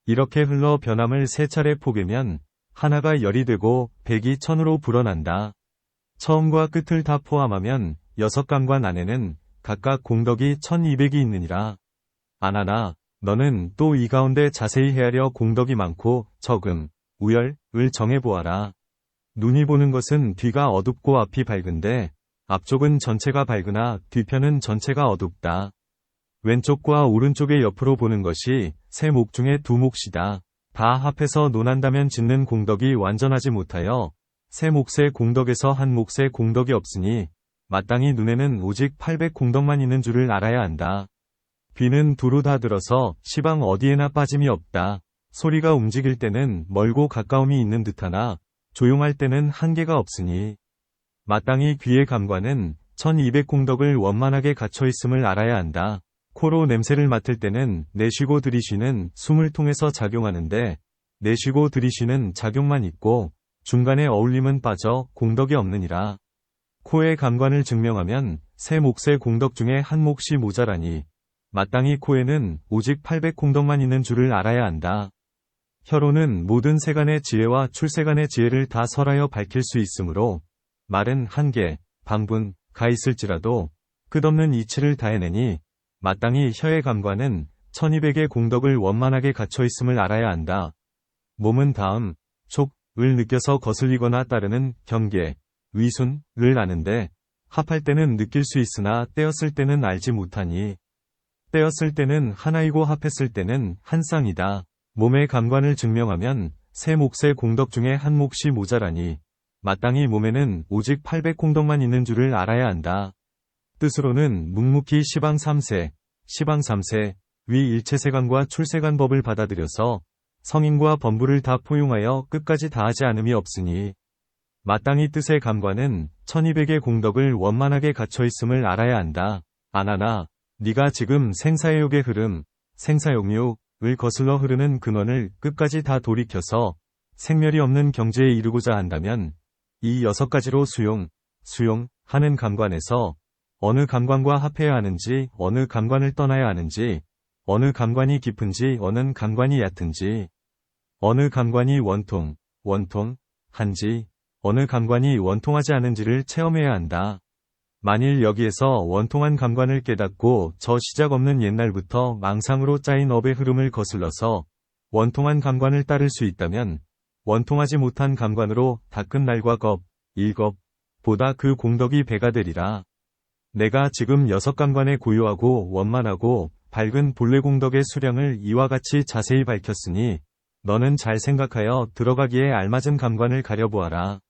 이렇게 흘러 변함을 세 차례 포개면 하나가 열이 되고 백이 천으로 불어난다. 처음과 끝을 다 포함하면 6감관 안에는 각각 공덕이 1200이 있느니라. 아나나 너는 또 이 가운데 자세히 헤아려 공덕이 많고 적음, 우열을 정해보아라. 눈이 보는 것은 뒤가 어둡고 앞이 밝은데 앞쪽은 전체가 밝으나 뒤편은 전체가 어둡다. 왼쪽과 오른쪽의 옆으로 보는 것이 세 목 중에 두 몫이다. 다 합해서 논한다면 짓는 공덕이 완전하지 못하여 세 몫의 공덕에서 한 몫의 공덕이 없으니 마땅히 눈에는 오직 800공덕만 있는 줄을 알아야 한다. 귀는 두루 다 들어서 시방 어디에나 빠짐이 없다. 소리가 움직일 때는 멀고 가까움이 있는 듯하나 조용할 때는 한계가 없으니 마땅히 귀의 감관은 1200공덕을 원만하게 갖춰 있음을 알아야 한다. 코로 냄새를 맡을 때는 내쉬고 들이쉬는 숨을 통해서 작용하는데 내쉬고 들이쉬는 작용만 있고 중간에 어울림은 빠져 공덕이 없느니라. 코의 감관을 증명하면 세 몫의 공덕 중에 한 몫이 모자라니 마땅히 코에는 오직 800공덕만 있는 줄을 알아야 한다. 혀로는 모든 세간의 지혜와 출세간의 지혜를 다 설하여 밝힐 수 있으므로 말은 한계, 방분가 있을지라도 끝없는 이치를 다 해내니 마땅히 혀의 감관은 1200의 공덕을 원만하게 갖춰 있음을 알아야 한다. 몸은 다음, 촉을 느껴서 거슬리거나 따르는 경계, 위순을 아는데 합할 때는 느낄 수 있으나 떼었을 때는 알지 못하니 떼었을 때는 하나이고 합했을 때는 한 쌍이다. 몸의 감관을 증명하면 세 몫의 공덕 중에 한 몫이 모자라니 마땅히 몸에는 오직 800공덕만 있는 줄을 알아야 한다. 뜻으로는 묵묵히 시방 3세, 위 일체세간과 출세간 법을 받아들여서 성인과 범부를 다 포용하여 끝까지 다하지 않음이 없으니 마땅히 뜻의 감관은 1200의 공덕을 원만하게 갖춰 있음을 알아야 한다. 아나나 네가 지금 생사의 욕의 흐름, 생사욕욕을 거슬러 흐르는 근원을 끝까지 다 돌이켜서 생멸이 없는 경지에 이르고자 한다면 이 6가지로 수용하는 감관에서 어느 감관과 합해야 하는지, 어느 감관을 떠나야 하는지, 어느 감관이 깊은지, 어느 감관이 얕은지, 어느 감관이 원통한지, 어느 감관이 원통하지 않은지를 체험해야 한다. 만일 여기에서 원통한 감관을 깨닫고 저 시작 없는 옛날부터 망상으로 짜인 업의 흐름을 거슬러서 원통한 감관을 따를 수 있다면 원통하지 못한 감관으로 닦은 날과 일겁보다 그 공덕이 배가 되리라. 내가 지금 6감관의 고요하고 원만하고 밝은 본래 공덕의 수량을 이와 같이 자세히 밝혔으니 너는 잘 생각하여 들어가기에 알맞은 감관을 가려보아라.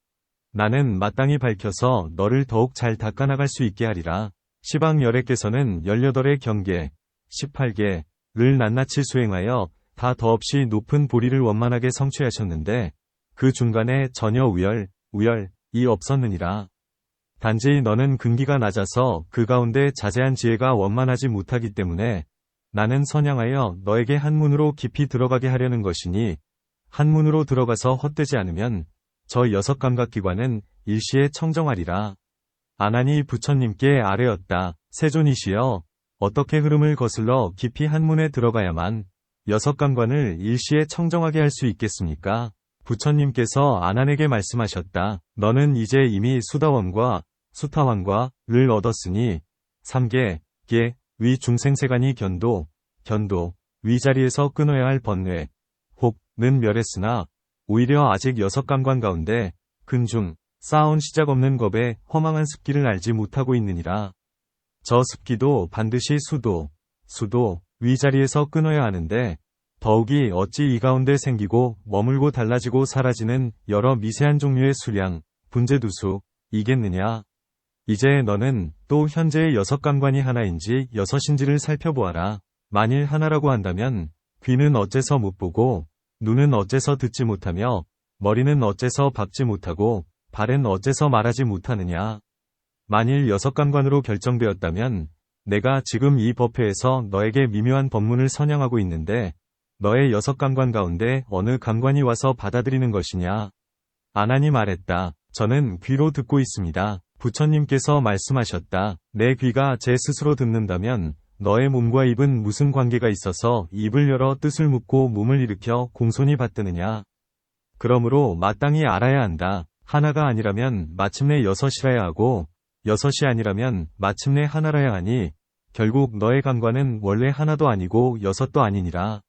나는 마땅히 밝혀서 너를 더욱 잘 닦아나갈 수 있게 하리라. 시방 열애께서는 18의 경계, 18개를 낱낱이 수행하여 다 더없이 높은 보리를 원만하게 성취하셨는데 그 중간에 전혀 우열이 없었느니라. 단지 너는 근기가 낮아서 그 가운데 자세한 지혜가 원만하지 못하기 때문에 나는 선양하여 너에게 한문으로 깊이 들어가게 하려는 것이니 한문으로 들어가서 헛되지 않으면 저 6감각기관은 일시에 청정하리라. 아나니 부처님께 아뢰었다. 세존이시여, 어떻게 흐름을 거슬러 깊이 한문에 들어가야만 6감관을 일시에 청정하게 할 수 있겠습니까? 부처님께서 아난에게 말씀하셨다. 너는 이제 이미 수다원과 수타wan과를 얻었으니 3개, 위 중생세간이 견도, 위자리에서 끊어야 할 번뇌, 혹는 멸했으나 오히려 아직 6감관 가운데 근중, 쌓아온 시작 없는 겁의 허망한 습기를 알지 못하고 있느니라. 저 습기도 반드시 수도, 위자리에서 끊어야 하는데 더욱이 어찌 이 가운데 생기고 머물고 달라지고 사라지는 여러 미세한 종류의 수량, 분재두수, 이겠느냐. 이제 너는 또 현재의 여섯 감관이 하나인지 여섯인지를 살펴보아라. 만일 하나라고 한다면 귀는 어째서 못 보고 눈은 어째서 듣지 못하며 머리는 어째서 밟지 못하고 발은 어째서 말하지 못하느냐. 만일 여섯 감관으로 결정되었다면 내가 지금 이 법회에서 너에게 미묘한 법문을 선양하고 있는데 너의 여섯 감관 가운데 어느 감관이 와서 받아들이는 것이냐. 아난이 말했다. 저는 귀로 듣고 있습니다. 부처님께서 말씀하셨다. 내 귀가 제 스스로 듣는다면 너의 몸과 입은 무슨 관계가 있어서 입을 열어 뜻을 묻고 몸을 일으켜 공손히 받드느냐. 그러므로 마땅히 알아야 한다. 하나가 아니라면 마침내 여섯이라야 하고 여섯이 아니라면 마침내 하나라야 하니 결국 너의 감관은 원래 하나도 아니고 여섯도 아니니라.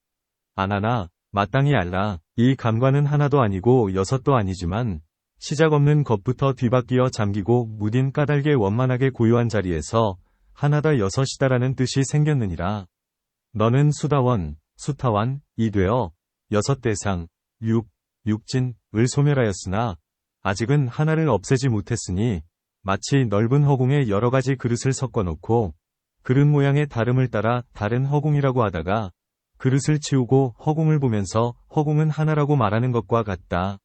아나나 마땅히 알라. 이 감관은 하나도 아니고 여섯도 아니지만 시작 없는 것부터 뒤바뀌어 잠기고 무딘 까닭에 원만하게 고요한 자리에서 하나다 여섯이다라는 뜻이 생겼느니라. 너는 수다원, 수타완, 이 되어 여섯 대상, 육진을 소멸하였으나 아직은 하나를 없애지 못했으니 마치 넓은 허공에 여러 가지 그릇을 섞어놓고 그릇 모양의 다름을 따라 다른 허공이라고 하다가 그릇을 치우고 허공을 보면서 허공은 하나라고 말하는 것과 같다.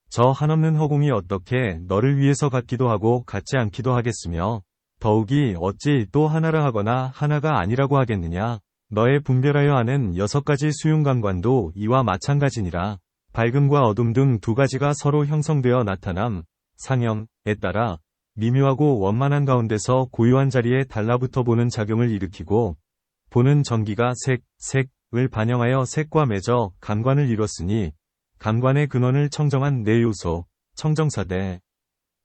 저 한없는 허공이 어떻게 너를 위해서 같기도 하고 같지 않기도 하겠으며 더욱이 어찌 또 하나라 하거나 하나가 아니라고 하겠느냐. 너의 분별하여 하는 여섯 가지 수용감관도 이와 마찬가지니라. 밝음과 어둠 등 두 가지가 서로 형성되어 나타남, 상형에 따라 미묘하고 원만한 가운데서 고요한 자리에 달라붙어 보는 작용을 일으키고 보는 전기가 색을 반영하여 색과 맺어 감관을 이뤘으니 감관의 근원을 청정한 네 요소, 청정사대,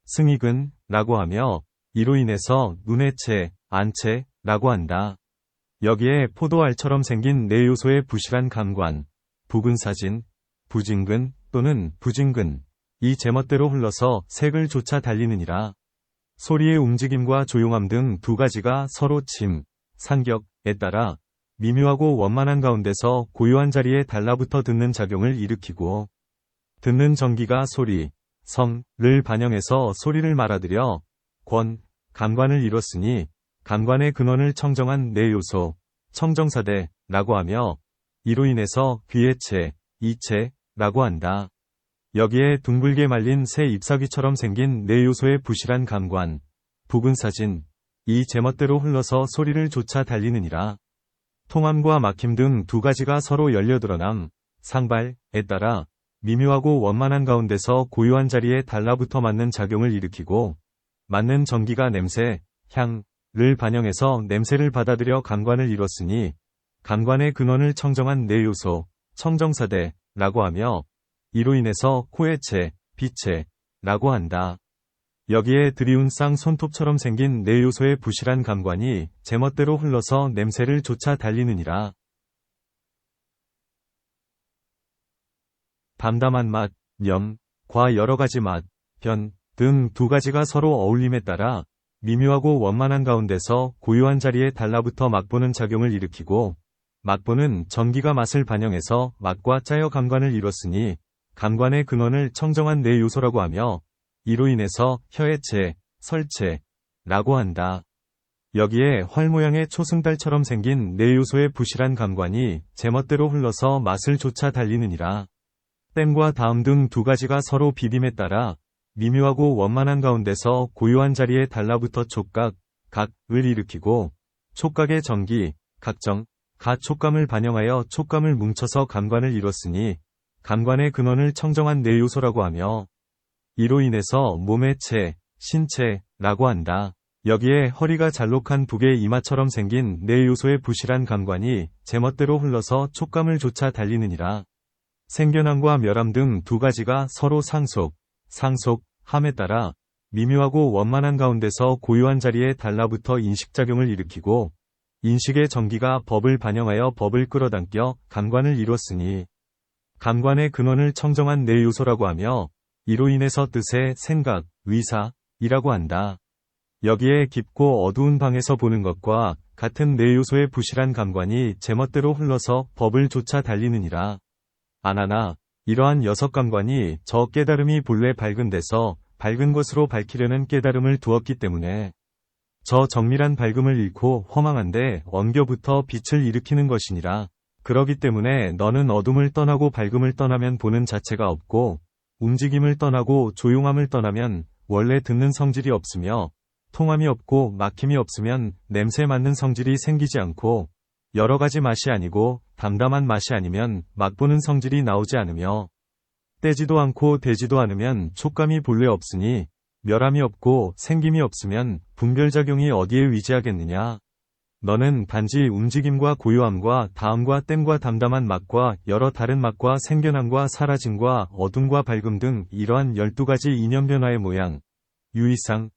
승익은 라고 하며 이로 인해서 눈의 채, 안채라고 한다. 여기에 포도알처럼 생긴 네 요소의 부실한 감관, 부근사진, 부진근 또는 부진근, 이 제멋대로 흘러서 색을 쫓아 달리느니라. 소리의 움직임과 조용함 등 두 가지가 서로 침, 상격에 따라 미묘하고 원만한 가운데서 고요한 자리에 달라붙어 듣는 작용을 일으키고 듣는 전기가 소리, 성을 반영해서 소리를 말아들여 감관을 이뤘으니 감관의 근원을 청정한 네 요소, 청정사대라고 하며 이로 인해서 귀의 채, 이채라고 한다. 여기에 둥글게 말린 새 잎사귀처럼 생긴 네 요소의 부실한 감관, 부근사진, 이 제멋대로 흘러서 소리를 쫓아 달리느니라. 통함과 막힘 등 두 가지가 서로 열려 드러남, 상발에 따라 미묘하고 원만한 가운데서 고요한 자리에 달라붙어 맞는 작용을 일으키고 맞는 전기가 냄새, 향을 반영해서 냄새를 받아들여 감관을 이뤘으니 감관의 근원을 청정한 네 요소, 청정사대라고 하며 이로 인해서 코의 채, 빛채라고 한다. 여기에 드리운 쌍 손톱처럼 생긴 네 요소의 부실한 감관이 제멋대로 흘러서 냄새를 쫓아 달리느니라. 담담한 맛, 과 여러 가지 맛, 변 등 두 가지가 서로 어울림에 따라 미묘하고 원만한 가운데서 고요한 자리에 달라붙어 맛보는 작용을 일으키고 맛보는 전기가 맛을 반영해서 맛과 짜여 감관을 이뤘으니 감관의 근원을 청정한 네 요소라고 하며 이로 인해서 혀의 채, 설채라고 한다. 여기에 활 모양의 초승달처럼 생긴 네 요소의 부실한 감관이 제멋대로 흘러서 맛을 쫓아 달리느니라. 땜과 다음 등 두 가지가 서로 비빔에 따라 미묘하고 원만한 가운데서 고요한 자리에 달라붙어 촉각, 각을 일으키고 촉각의 전기, 각정, 촉감을 반영하여 촉감을 뭉쳐서 감관을 이뤘으니 감관의 근원을 청정한 네 요소라고 하며 이로 인해서 몸의 채, 신채라고 한다. 여기에 허리가 잘록한 북의 이마처럼 생긴 네 요소의 부실한 감관이 제멋대로 흘러서 촉감을 쫓아 달리느니라. 생견함과 멸함 등 두 가지가 서로 상속함에 따라 미묘하고 원만한 가운데서 고요한 자리에 달라붙어 인식작용을 일으키고 인식의 전기가 법을 반영하여 법을 끌어당겨 감관을 이뤘으니 감관의 근원을 청정한 네 요소라고 하며 이로 인해서 뜻의 생각, 의사이라고 한다. 여기에 깊고 어두운 방에서 보는 것과 같은 네 요소의 부실한 감관이 제멋대로 흘러서 법을 쫓아 달리느니라. 안하나 이러한 여섯 감관이 저 깨달음이 본래 밝은 데서 밝은 것으로 밝히려는 깨달음을 두었기 때문에 저 정밀한 밝음을 잃고 허망한데 엉겨붙어 빛을 일으키는 것이니라. 그러기 때문에 너는 어둠을 떠나고 밝음을 떠나면 보는 자체가 없고 움직임을 떠나고 조용함을 떠나면 원래 듣는 성질이 없으며 통함이 없고 막힘이 없으면 냄새 맡는 성질이 생기지 않고 여러 가지 맛이 아니고 담담한 맛이 아니면 맛보는 성질이 나오지 않으며 떼지도 않고 대지도 않으면 촉감이 본래 없으니 멸함이 없고 생김이 없으면 분별작용이 어디에 위지하겠느냐. 너는 단지 움직임과 고요함과 다음과 땜과 담담한 맛과 여러 다른 맛과 생겨남과 사라짐과 어둠과 밝음 등 이러한 12가지 이념 변화의 모양, 유의상에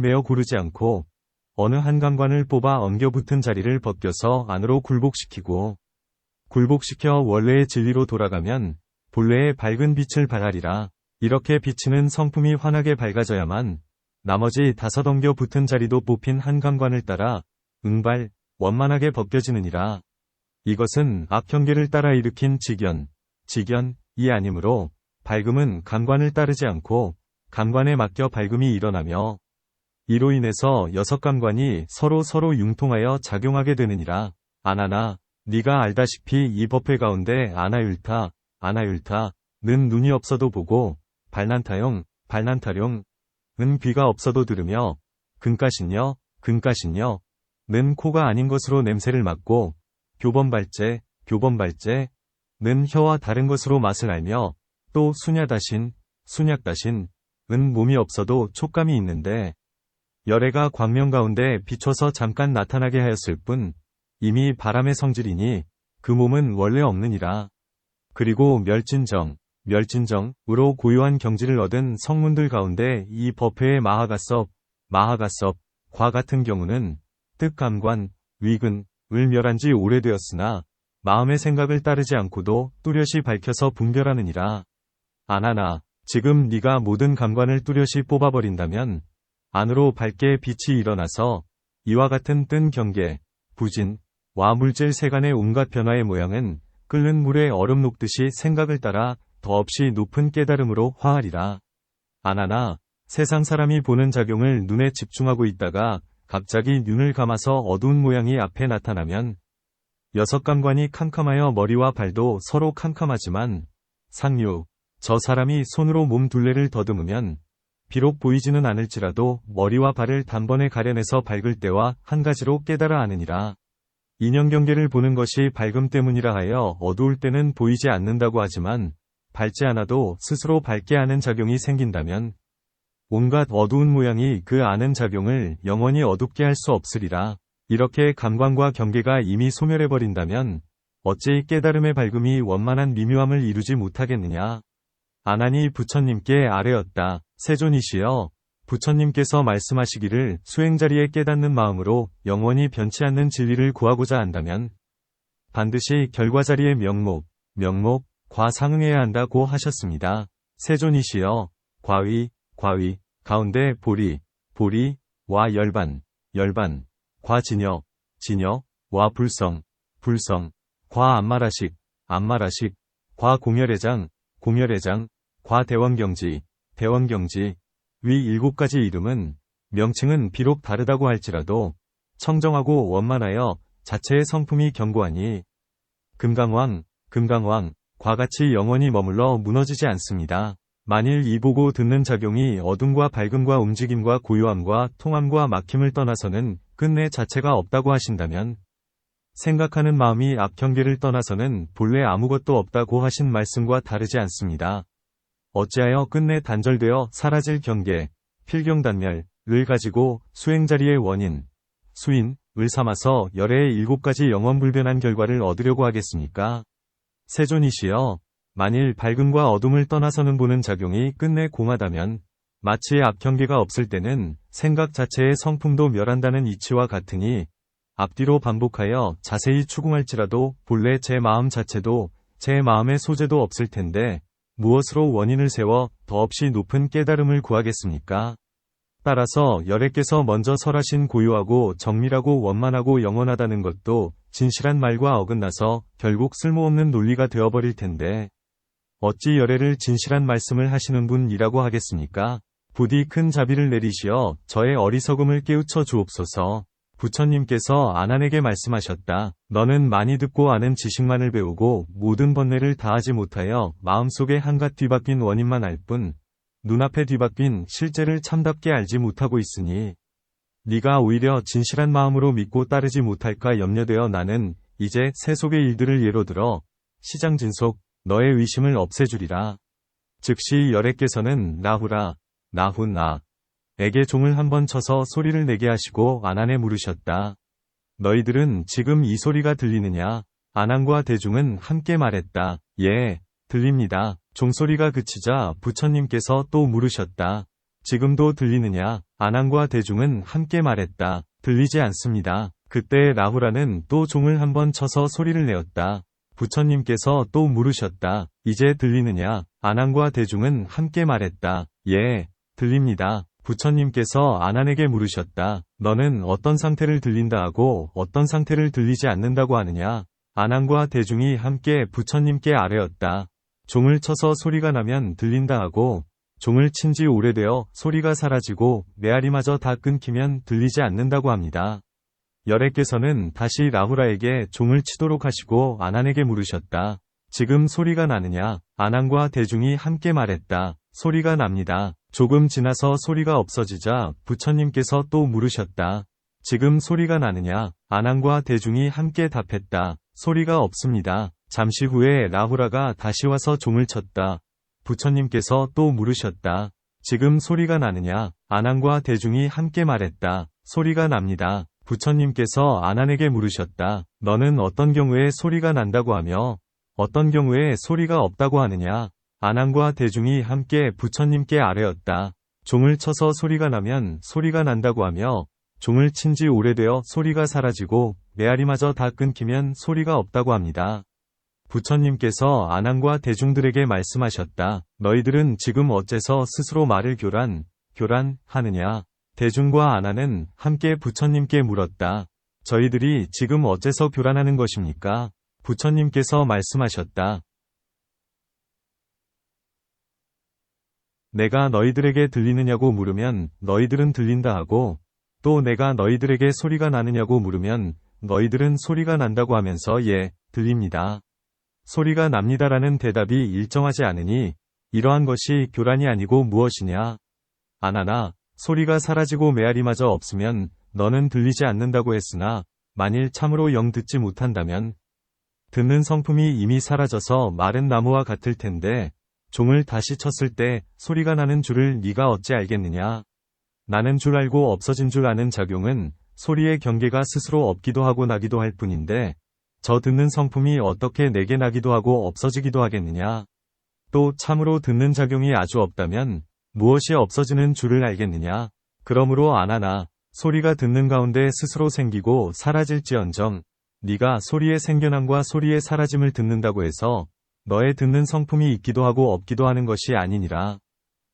매어 고르지 않고 어느 한 감관을 뽑아 엉겨붙은 자리를 벗겨서 안으로 굴복시키고 굴복시켜 원래의 진리로 돌아가면 본래의 밝은 빛을 발하리라. 이렇게 비치는 성품이 환하게 밝아져야만 나머지 다섯 엉겨붙은 자리도 뽑힌 한 감관을 따라 응발, 원만하게 벗겨지느니라. 이것은 악경계를 따라 일으킨 직연이 아니므로 밝음은 감관을 따르지 않고 감관에 맡겨 밝음이 일어나며 이로 인해서 여섯 감관이 서로 융통하여 작용하게 되느니라. 안하나 네가 알다시피 이 법회 가운데 아나율타는 눈이 없어도 보고 발난타용, 은 귀가 없어도 들으며 근가신녀, 는 코가 아닌 것으로 냄새를 맡고 교범발제, 는 혀와 다른 것으로 맛을 알며 또 수냐다신, 은 몸이 없어도 촉감이 있는데 열애가 광명 가운데 비춰서 잠깐 나타나게 하였을 뿐 이미 바람의 성질이니 그 몸은 원래 없느니라. 그리고 멸진정으로 고요한 경지를 얻은 성문들 가운데 이 법회의 마하가섭과 같은 경우는 뜻감관, 위근을 멸한 지 오래되었으나 마음의 생각을 따르지 않고도 뚜렷이 밝혀서 분별하느니라. 안하나 지금 네가 모든 감관을 뚜렷이 뽑아버린다면 안으로 밝게 빛이 일어나서 이와 같은 뜬 경계, 부진과 물질 세간의 온갖 변화의 모양은 끓는 물에 얼음 녹듯이 생각을 따라 더없이 높은 깨달음으로 화하리라. 안하나 세상 사람이 보는 작용을 눈에 집중하고 있다가 갑자기 눈을 감아서 어두운 모양이 앞에 나타나면 여섯 감관이 캄캄하여 머리와 발도 서로 캄캄하지만 저 사람이 손으로 몸 둘레를 더듬으면 비록 보이지는 않을지라도 머리와 발을 단번에 가려내서 밝을 때와 한 가지로 깨달아 아느니라. 인연경계를 보는 것이 밝음 때문이라 하여 어두울 때는 보이지 않는다고 하지만 밝지 않아도 스스로 밝게 하는 작용이 생긴다면 온갖 어두운 모양이 그 아는 작용을 영원히 어둡게 할 수 없으리라. 이렇게 감관과 경계가 이미 소멸해버린다면 어찌 깨달음의 밝음이 원만한 미묘함을 이루지 못하겠느냐. 안하니 부처님께 아뢰었다. 세존이시여, 부처님께서 말씀하시기를 수행자리에 깨닫는 마음으로 영원히 변치 않는 진리를 구하고자 한다면 반드시 결과자리의 명목과 상응해야 한다고 하셨습니다. 세존이시여, 과위, 가운데 보리와 열반, 진여와 불성, 과 안마라식, 과 공열회장, 과 대원경지, 위 7가지 이름은 명칭은 비록 다르다고 할지라도 청정하고 원만하여 자체의 성품이 견고하니 금강왕과 같이 영원히 머물러 무너지지 않습니다. 만일 이 보고 듣는 작용이 어둠과 밝음과 움직임과 고요함과 통함과 막힘을 떠나서는 끝내 자체가 없다고 하신다면 생각하는 마음이 앞경계를 떠나서는 본래 아무것도 없다고 하신 말씀과 다르지 않습니다. 어찌하여 끝내 단절되어 사라질 경계, 필경단멸을 가지고 수행자리의 수인을 삼아서 열애의 7가지 영원불변한 결과를 얻으려고 하겠습니까? 세존이시여, 만일 밝음과 어둠을 떠나서는 보는 작용이 끝내 공하다면 마치 앞경계가 없을 때는 생각 자체의 성품도 멸한다는 이치와 같으니 앞뒤로 반복하여 자세히 추궁할지라도 본래 제 마음 자체도 제 마음의 소재도 없을 텐데 무엇으로 원인을 세워 더없이 높은 깨달음을 구하겠습니까? 따라서 열애께서 먼저 설하신 고요하고 정밀하고 원만하고 영원하다는 것도 진실한 말과 어긋나서 결국 쓸모없는 논리가 되어버릴 텐데 어찌 열애를 진실한 말씀을 하시는 분이라고 하겠습니까? 부디 큰 자비를 내리시어 저의 어리석음을 깨우쳐 주옵소서. 부처님께서 아난에게 말씀하셨다. 너는 많이 듣고 아는 지식만을 배우고 모든 번뇌를 다하지 못하여 마음속에 한갓 뒤바뀐 원인만 알 뿐 눈앞에 뒤바뀐 실제를 참답게 알지 못하고 있으니 네가 오히려 진실한 마음으로 믿고 따르지 못할까 염려되어 나는 이제 세속의 일들을 예로 들어 시장진속 너의 의심을 없애주리라. 즉시 열애께서는 나훈아 에게 종을 한번 쳐서 소리를 내게 하시고 아난에 물으셨다. 너희들은 지금 이 소리가 들리느냐? 아난과 대중은 함께 말했다. 예, 들립니다. 종소리가 그치자 부처님께서 또 물으셨다. 지금도 들리느냐? 아난과 대중은 함께 말했다. 들리지 않습니다. 그때 라후라는 또 종을 한번 쳐서 소리를 내었다. 부처님께서 또 물으셨다. 이제 들리느냐? 아난과 대중은 함께 말했다. 예, 들립니다. 부처님께서 아난에게 물으셨다. 너는 어떤 상태를 들린다 하고 어떤 상태를 들리지 않는다고 하느냐? 아난과 대중이 함께 부처님께 아뢰었다. 종을 쳐서 소리가 나면 들린다 하고 종을 친 지 오래되어 소리가 사라지고 메아리마저 다 끊기면 들리지 않는다고 합니다. 열애께서는 다시 라후라에게 종을 치도록 하시고 아난에게 물으셨다. 지금 소리가 나느냐? 아난과 대중이 함께 말했다. 소리가 납니다. 조금 지나서 소리가 없어지자 부처님께서 또 물으셨다. 지금 소리가 나느냐? 아난과 대중이 함께 답했다. 소리가 없습니다. 잠시 후에 라후라가 다시 와서 종을 쳤다. 부처님께서 또 물으셨다. 지금 소리가 나느냐? 아난과 대중이 함께 말했다. 소리가 납니다. 부처님께서 아난에게 물으셨다. 너는 어떤 경우에 소리가 난다고 하며 어떤 경우에 소리가 없다고 하느냐? 아난과 대중이 함께 부처님께 아뢰었다. 종을 쳐서 소리가 나면 소리가 난다고 하며 종을 친 지 오래되어 소리가 사라지고 메아리마저 다 끊기면 소리가 없다고 합니다. 부처님께서 아난과 대중들에게 말씀하셨다. 너희들은 지금 어째서 스스로 말을 교란하느냐? 대중과 아난은 함께 부처님께 물었다. 저희들이 지금 어째서 교란하는 것입니까? 부처님께서 말씀하셨다. 내가 너희들에게 들리느냐고 물으면 너희들은 들린다 하고 또 내가 너희들에게 소리가 나느냐고 물으면 너희들은 소리가 난다고 하면서 예, 들립니다. 소리가 납니다라는 대답이 일정하지 않으니 이러한 것이 교란이 아니고 무엇이냐? 아난아, 소리가 사라지고 메아리마저 없으면 너는 들리지 않는다고 했으나 만일 참으로 영 듣지 못한다면 듣는 성품이 이미 사라져서 마른 나무와 같을 텐데 종을 다시 쳤을 때 소리가 나는 줄을 네가 어찌 알겠느냐? 나는 줄 알고 없어진 줄 아는 작용은 소리의 경계가 스스로 없기도 하고 나기도 할 뿐인데 저 듣는 성품이 어떻게 내게 나기도 하고 없어지기도 하겠느냐? 또 참으로 듣는 작용이 아주 없다면 무엇이 없어지는 줄을 알겠느냐? 그러므로 아난아, 소리가 듣는 가운데 스스로 생기고 사라질지언정 네가 소리의 생겨남과 소리의 사라짐을 듣는다고 해서 너의 듣는 성품이 있기도 하고 없기도 하는 것이 아니니라.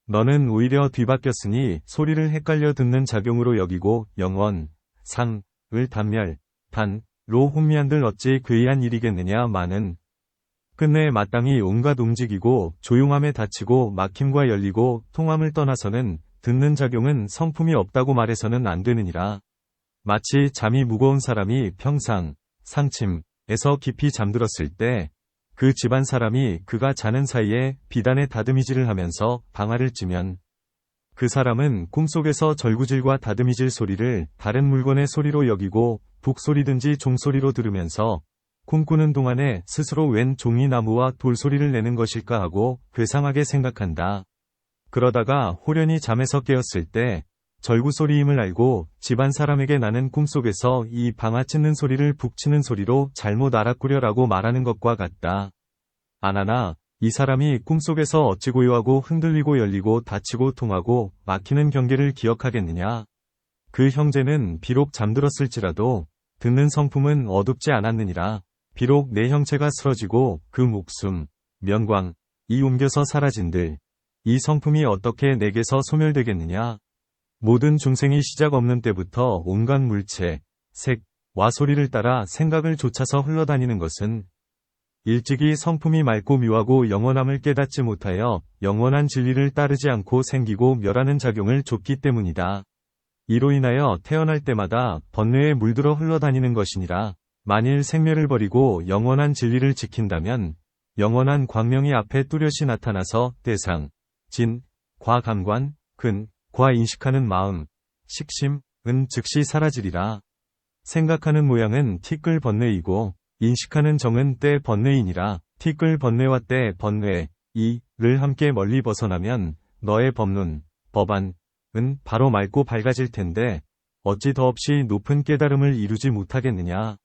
너는 오히려 뒤바뀌었으니 소리를 헷갈려 듣는 작용으로 여기고 영원, 상, 을 단멸, 로 혼미한들 어찌 괴이한 일이겠느냐 마는. 끝내 마땅히 온갖 움직이고 조용함에 닫히고 막힘과 열리고 통함을 떠나서는 듣는 작용은 성품이 없다고 말해서는 안 되느니라. 마치 잠이 무거운 사람이 평상, 상침에서 깊이 잠들었을 때 그 집안 사람이 그가 자는 사이에 비단에 다듬이질을 하면서 방아를 찌면 그 사람은 꿈속에서 절구질과 다듬이질 소리를 다른 물건의 소리로 여기고 북소리든지 종소리로 들으면서 꿈꾸는 동안에 스스로 웬 종이 나무와 돌소리를 내는 것일까 하고 괴상하게 생각한다. 그러다가 호련히 잠에서 깨었을 때 절구소리임을 알고 집안 사람에게 나는 꿈속에서 이 방아 찢는 소리를 북치는 소리로 잘못 알았구려라고 말하는 것과 같다. 아나나, 이 사람이 꿈속에서 어찌 고요하고 흔들리고 열리고 닫히고 통하고 막히는 경계를 기억하겠느냐. 그 형제는 비록 잠들었을지라도 듣는 성품은 어둡지 않았느니라. 비록 내 형체가 쓰러지고 그 목숨, 면광, 이 옮겨서 사라진들 이 성품이 어떻게 내게서 소멸되겠느냐. 모든 중생이 시작 없는 때부터 온갖 물체, 색, 와 소리를 따라 생각을 좇아서 흘러다니는 것은 일찍이 성품이 맑고 묘하고 영원함을 깨닫지 못하여 영원한 진리를 따르지 않고 생기고 멸하는 작용을 줬기 때문이다. 이로 인하여 태어날 때마다 번뇌에 물들어 흘러다니는 것이니라. 만일 생멸을 버리고 영원한 진리를 지킨다면 영원한 광명이 앞에 뚜렷이 나타나서 대상, 진, 과 감관, 근, 과 인식하는 마음, 식심, 은 즉시 사라지리라. 생각하는 모양은 티끌 번뇌이고 인식하는 정은 때 번뇌이니라. 티끌 번뇌와 때 번뇌, 이를 함께 멀리 벗어나면 너의 법론, 법안, 은 바로 맑고 밝아질 텐데 어찌 더없이 높은 깨달음을 이루지 못하겠느냐.